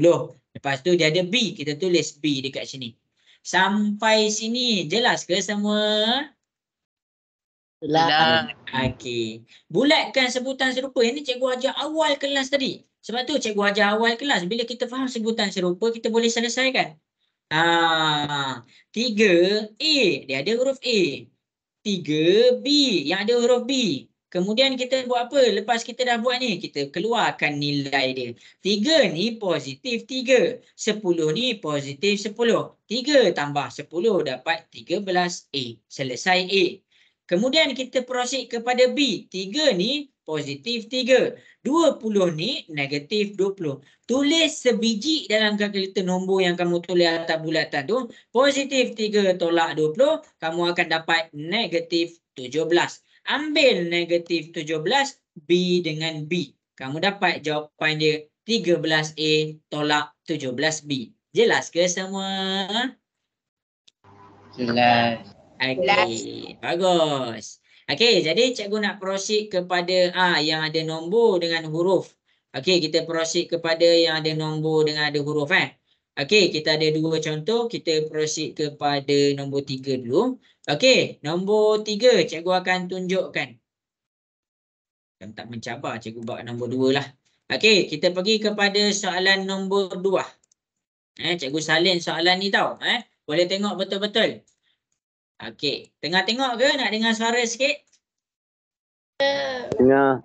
Lepas tu dia ada B. Kita tulis B dekat sini. Sampai sini jelas ke semua? Jelas. Okey. Bulatkan sebutan serupa. Ini cikgu ajar awal kelas tadi. Sebab tu cikgu ajar awal kelas. Bila kita faham sebutan serupa, kita boleh selesaikan. 3A. Dia ada huruf A. 3B. Yang ada huruf B. Kemudian kita buat apa? Lepas kita dah buat ni, kita keluarkan nilai dia. 3 ni positif 3. 10 ni positif 10. 3 tambah 10 dapat 13A. Selesai A. Kemudian kita proceed kepada B. 3 ni positif 3. 20 ni negatif 20. Tulis sebiji dalam kalkulator nombor yang kamu tulis atas bulatan tu. Positif 3 tolak 20. Kamu akan dapat negatif 17. Ambil negatif 17 B dengan B. Kamu dapat jawapan dia 13A tolak 17B. Jelas ke semua? Jelas. Okey, bagus. Okey, jadi cikgu nak proceed kepada yang ada nombor dengan huruf. Okey, kita proceed kepada yang ada nombor dengan ada huruf Okey, kita ada 2 contoh. Kita proceed kepada nombor 3 dulu. Okey, nombor 3 cikgu akan tunjukkan. Kalau tak mencabar, cikgu buat nombor 2 lah. Okey, kita pergi kepada soalan nombor 2. Cikgu salin soalan ni tau. Boleh tengok betul-betul. Okey, tengah tengok ke? Nak dengar suara sikit? Tengah.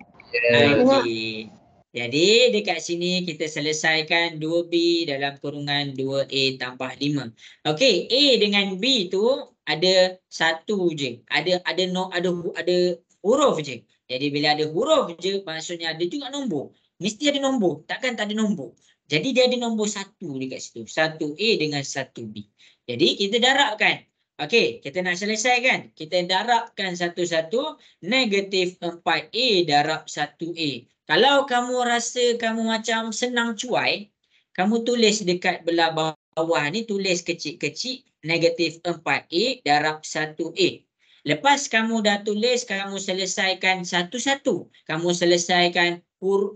Okey. Jadi dekat sini kita selesaikan 2B dalam kurungan 2A tambah 5. Okey, A dengan B tu ada satu je. Ada huruf je. Jadi bila ada huruf je, maksudnya ada juga nombor. Mesti ada nombor. Takkan tak ada nombor. Jadi dia ada nombor 1 dekat situ. 1A dengan 1B. Jadi kita darabkan. Okey, kita nak selesaikan. Kita darabkan satu-satu. Negatif 4A darab 1A. Kalau kamu rasa kamu macam senang cuai, kamu tulis dekat belah bawah ni, tulis kecil-kecil. Negatif 4A darab 1A. Lepas kamu dah tulis, kamu selesaikan satu-satu. Kamu selesaikan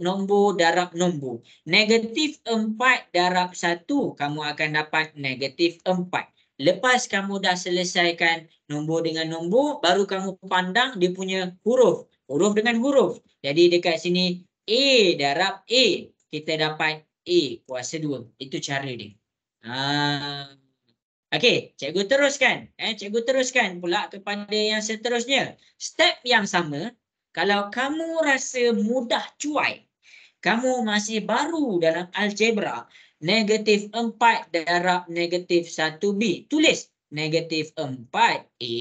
nombor darab nombor. Negatif 4 darab 1, kamu akan dapat negatif 4. Lepas kamu dah selesaikan nombor dengan nombor, baru kamu pandang dia punya huruf. Huruf dengan huruf. Jadi dekat sini, A darab A. Kita dapat A kuasa 2. Itu cara dia. Okey, cikgu teruskan. Cikgu teruskan pula kepada yang seterusnya. Step yang sama, kalau kamu rasa mudah cuai, kamu masih baru dalam algebra, negatif 4 darab negatif 1B. Tulis negatif 4A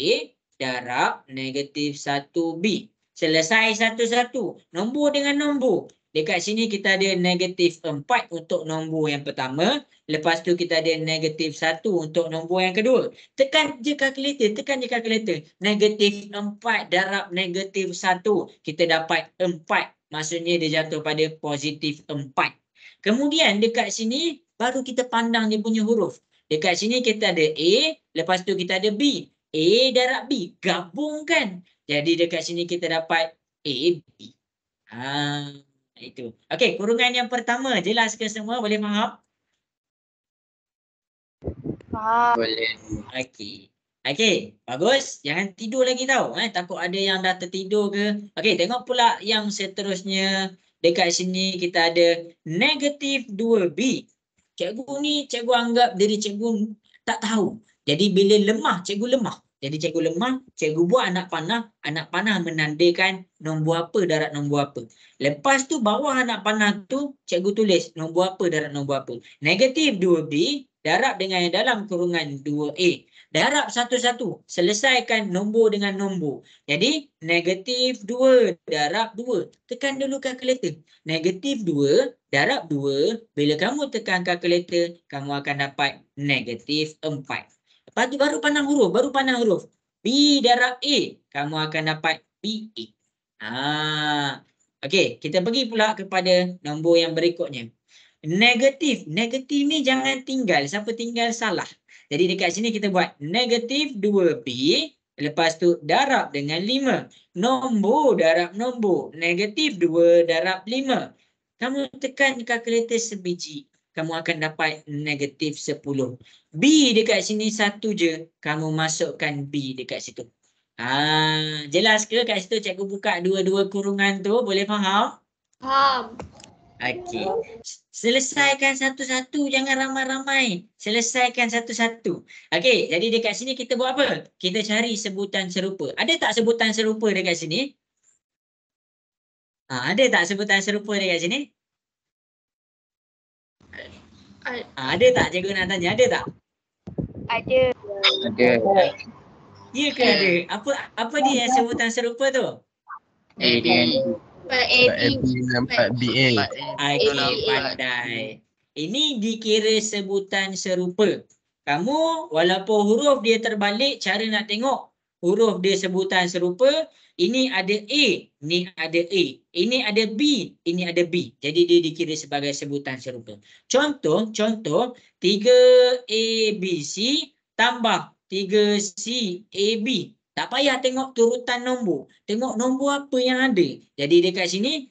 darab negatif 1B. Selesai satu-satu. Nombor dengan nombor. Dekat sini kita ada negatif 4 untuk nombor yang pertama. Lepas tu kita ada negatif 1 untuk nombor yang kedua. Tekan je kalkulator. Tekan je kalkulator. Negatif 4 darab negatif 1. Kita dapat 4. Maksudnya dia jatuh pada positif 4. Kemudian dekat sini baru kita pandang dia punya huruf. Dekat sini kita ada A. Lepas tu kita ada B. A darab B. Gabungkan. Jadi dekat sini kita dapat A, B. Itu. Okey, kurungan yang pertama. Jelas ke semua? Boleh faham? Faham. Boleh. Okey, bagus. Jangan tidur lagi tau. Takut ada yang dah tertidur ke. Okey, tengok pula yang seterusnya. Dekat sini kita ada negatif 2B. Cikgu ni, cikgu anggap diri cikgu tak tahu. Jadi bila lemah, cikgu lemah. Jadi cikgu lemah, cikgu buat anak panah menandakan nombor apa darab nombor apa. Lepas tu bawah anak panah tu, cikgu tulis nombor apa darab nombor apa. Negatif 2B darab dengan yang dalam kurungan 2A. Darab satu-satu. Selesaikan nombor dengan nombor. Jadi negatif 2 darab 2. Tekan dulu kalkulator. Negatif 2 darab 2. Bila kamu tekan kalkulator, kamu akan dapat negatif 4. Lepas tu baru pandang huruf. B darab A. Kamu akan dapat BA. Okey, kita pergi pula kepada nombor yang berikutnya. Negatif. Negatif ni jangan tinggal. Siapa tinggal salah. Jadi dekat sini kita buat negatif 2B. Lepas tu darab dengan 5. Nombor darab nombor. Negatif 2 darab 5. Kamu tekan kalkulator sebiji. Kamu akan dapat negatif 10. B dekat sini satu je. Kamu masukkan B dekat situ. Jelas ke kat situ cikgu buka dua-dua kurungan tu? Boleh faham? Faham. Okey. Selesaikan satu-satu. Jangan ramai-ramai. Selesaikan satu-satu. Okey. Jadi dekat sini kita buat apa? Kita cari sebutan serupa. Ada tak sebutan serupa dekat sini? Ada tak sebutan serupa dekat sini? Ada tak? Cikgu nak tanya. Ada tak? Ada. Ada. Ya ke ada? Apa dia yang sebutan serupa tu? A dengan B. 4AB dengan 4BA. Okey, pandai. Ini dikira sebutan serupa. Kamu walaupun huruf dia terbalik, cara nak tengok huruf dia sebutan serupa. Ini ada A, ni ada A. Ini ada B, ini ada B. Jadi dia dikira sebagai sebutan serupa. Contoh 3ABC tambah 3CAB. Tak payah tengok turutan nombor. Tengok nombor apa yang ada. Jadi dekat sini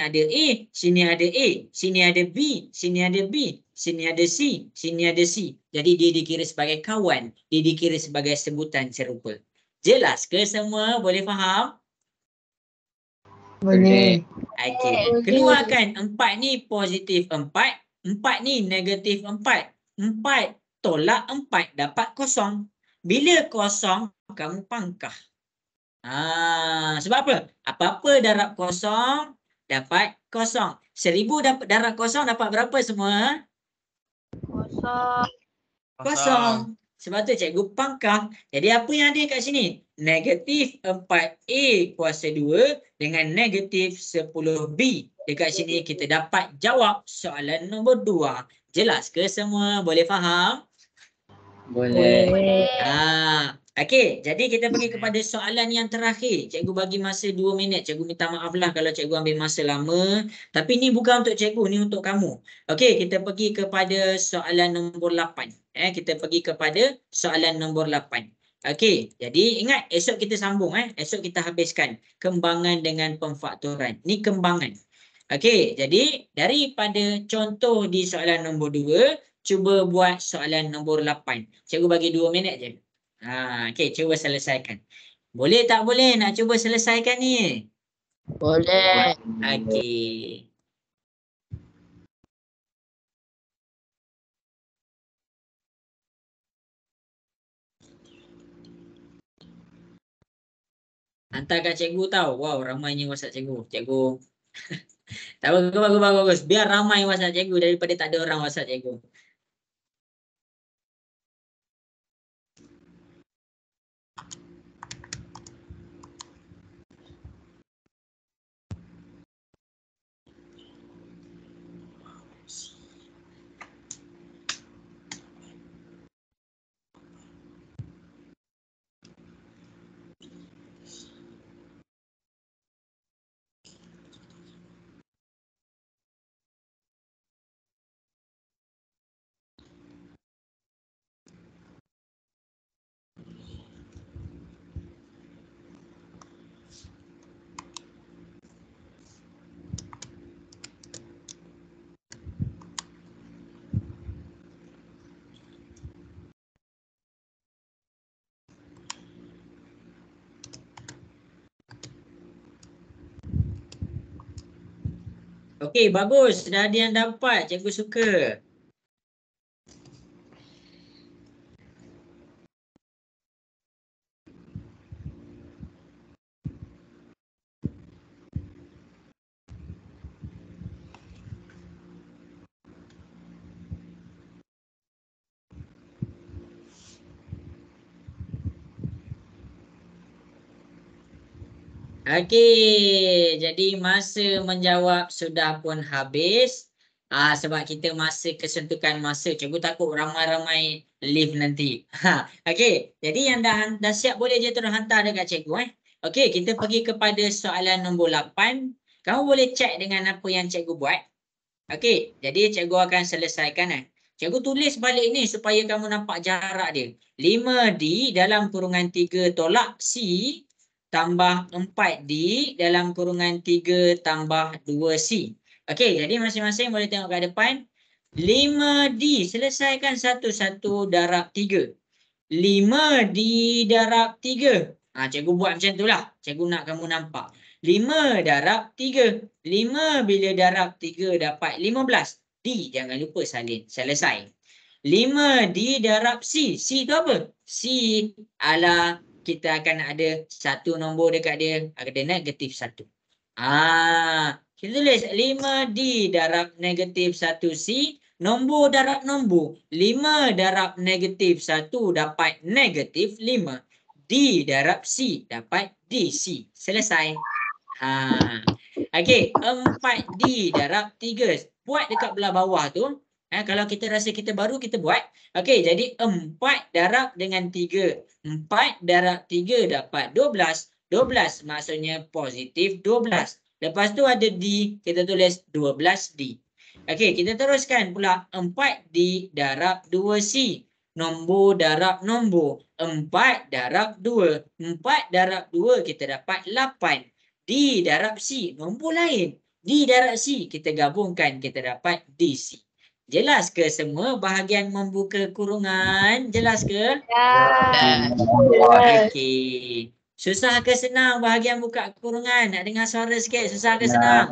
ada A, sini ada A, sini ada B, sini ada B, sini ada C, sini ada C. Jadi dia dikira sebagai kawan. Dia dikira sebagai sebutan serupa. Jelas ke semua? Boleh faham? Boleh. Okey. Keluarkan 4 ni positif 4. 4 ni negatif 4. 4 tolak 4 dapat kosong. Bila kosong, kamu pangkah. Sebab apa? Apa-apa darab kosong, dapat kosong. 1000 dapat darab kosong, dapat berapa semua? Kosong. Sebab tu cikgu pangkah. Jadi apa yang ada kat sini? Negatif 4A kuasa 2 dengan negatif 10B. Dekat sini kita dapat jawab soalan nombor 2. Jelas ke semua? Boleh faham? Boleh. Okey, jadi kita pergi kepada soalan yang terakhir. Cikgu bagi masa 2 minit. Cikgu minta maaf lah kalau cikgu ambil masa lama. Tapi ni bukan untuk cikgu, ni untuk kamu. Okey, kita pergi kepada soalan nombor 8. Kita pergi kepada soalan nombor 8. Okey, jadi ingat esok kita sambung. Esok kita habiskan kembangan dengan pemfaktoran. Ni kembangan. Okey, jadi daripada contoh di soalan nombor 2, cuba buat soalan nombor 8. Cikgu bagi 2 minit je. Okey, cuba selesaikan. Boleh tak boleh nak cuba selesaikan ni? Boleh. Okey. Hantar kat cikgu tahu. Wow, ramainya WhatsApp cikgu. Cikgu Tak bagus. Biar ramai WhatsApp cikgu daripada tak ada orang WhatsApp cikgu. Okey, bagus. Dah ada yang dapat. Cikgu suka. Okey, jadi masa menjawab sudah pun habis. Sebab kita masih kesentukan masa. Cikgu takut ramai-ramai leave nanti. Okey, jadi yang dah siap boleh je terus hantar dekat cikgu. Okey, kita pergi kepada soalan nombor 8. Kamu boleh cek dengan apa yang cikgu buat. Okey, jadi cikgu akan selesaikan. Cikgu tulis balik ni supaya kamu nampak jarak dia. 5D dalam kurungan 3 tolak C tambah 4D dalam kurungan 3 tambah 2C. Okey, jadi masing-masing boleh tengok kat depan. 5D, selesaikan satu-satu darab 3. 5D darab 3. Cikgu buat macam tu lah. Cikgu nak kamu nampak. 5 darab 3. 5 bila darab 3 dapat 15. D, jangan lupa salin. Selesai. 5D darab C. C tu apa? C adalah kita akan ada satu nombor dekat dia. Ada negatif 1. Kita tulis 5D darab negatif 1C. Nombor darab nombor. 5 darab negatif 1 dapat negatif 5. D darab C dapat DC. Selesai. Okey, 4D darab 3. Buat dekat belah bawah tu. Kalau kita rasa kita baru, kita buat. Okey, jadi 4 darab dengan 3. 4 darab 3 dapat 12. 12 maksudnya positif 12. Lepas tu ada D, kita tulis 12D. Okey, kita teruskan pula 4D darab 2C. Nombor darab nombor. 4 darab 2. 4 darab 2 kita dapat 8. D darab C, nombor lain. D darab C, kita gabungkan, kita dapat DC. Jelas ke semua bahagian membuka kurungan? Jelas ke? Ya. Okey. Susah ke senang bahagian buka kurungan? Nak dengar suara sikit. Susah ke senang?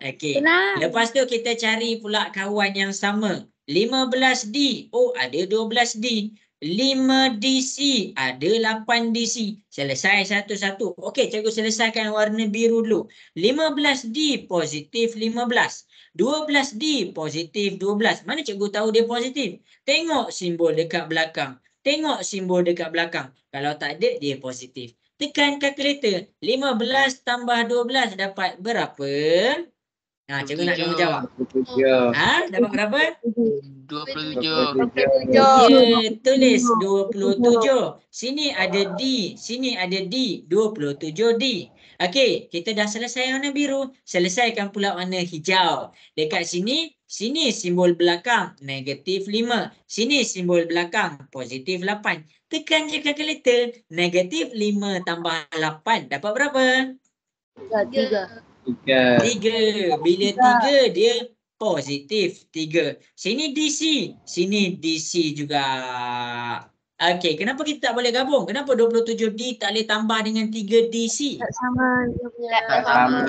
Okey. Lepas tu kita cari pula kawan yang sama. 15D. Oh, ada 12D. 5DC. Ada 8DC. Selesai satu-satu. Okey, cikgu selesaikan warna biru dulu. 15D positif 15. 12D positif 12. Mana cikgu tahu dia positif? Tengok simbol dekat belakang. Tengok simbol dekat belakang. Kalau tak ada, dia positif. Tekan kalkulator. 15 tambah 12 dapat berapa? Cikgu nak kamu jawab. Dapat berapa? 27. Tulis 27. Sini ada D. Sini ada D. 27D. Okey, kita dah selesai warna biru. Selesaikan pula warna hijau. Dekat sini, sini simbol belakang negatif 5. Sini simbol belakang positif 8. Tekan je kalkulator. Negatif 5 tambah 8 dapat berapa? 3. 3. Bila 3 dia positif 3. Sini DC. Sini DC juga. Okey, kenapa kita tak boleh gabung? Kenapa 27D tak boleh tambah dengan 3DC? Tak sama dia punya. Tak sama.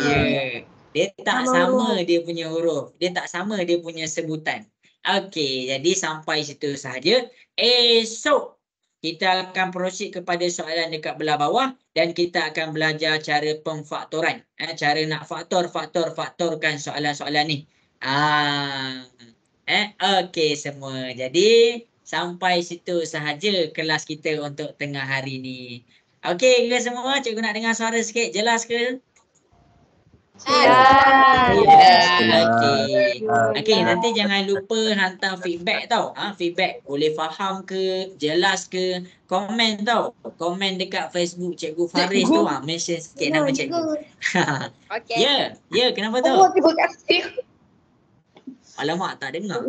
Dia tak sama dia punya huruf. Dia tak sama dia punya sebutan. Okey, jadi sampai situ sahaja. Esok kita akan proceed kepada soalan dekat belah bawah dan kita akan belajar cara pemfaktoran. Cara nak faktorkan soalan-soalan ni. Okey semua. Jadi sampai situ sahaja kelas kita untuk tengah hari ni. Okey ke semua? Cikgu nak dengar suara sikit. Jelas ke? Okey, nanti jangan lupa hantar feedback tau. Feedback boleh faham ke, jelas ke, komen tau. Komen dekat Facebook Cikgu Faris tu. Mention sikit nama cikgu. Okey. Ya, kenapa tu? Terima kasih. Alamak, tak dengar.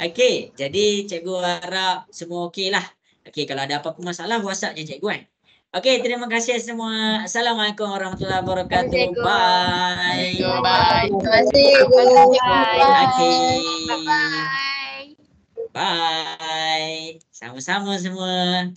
Okey. Jadi cikgu harap semua okey lah. Okey, kalau ada apa-apa masalah WhatsApp-nya cikgu kan. Okey, terima kasih semua. Assalamualaikum warahmatullahi wabarakatuh. Bye. Bye. Terima kasih. Okey. Bye. Bye. Sama-sama semua.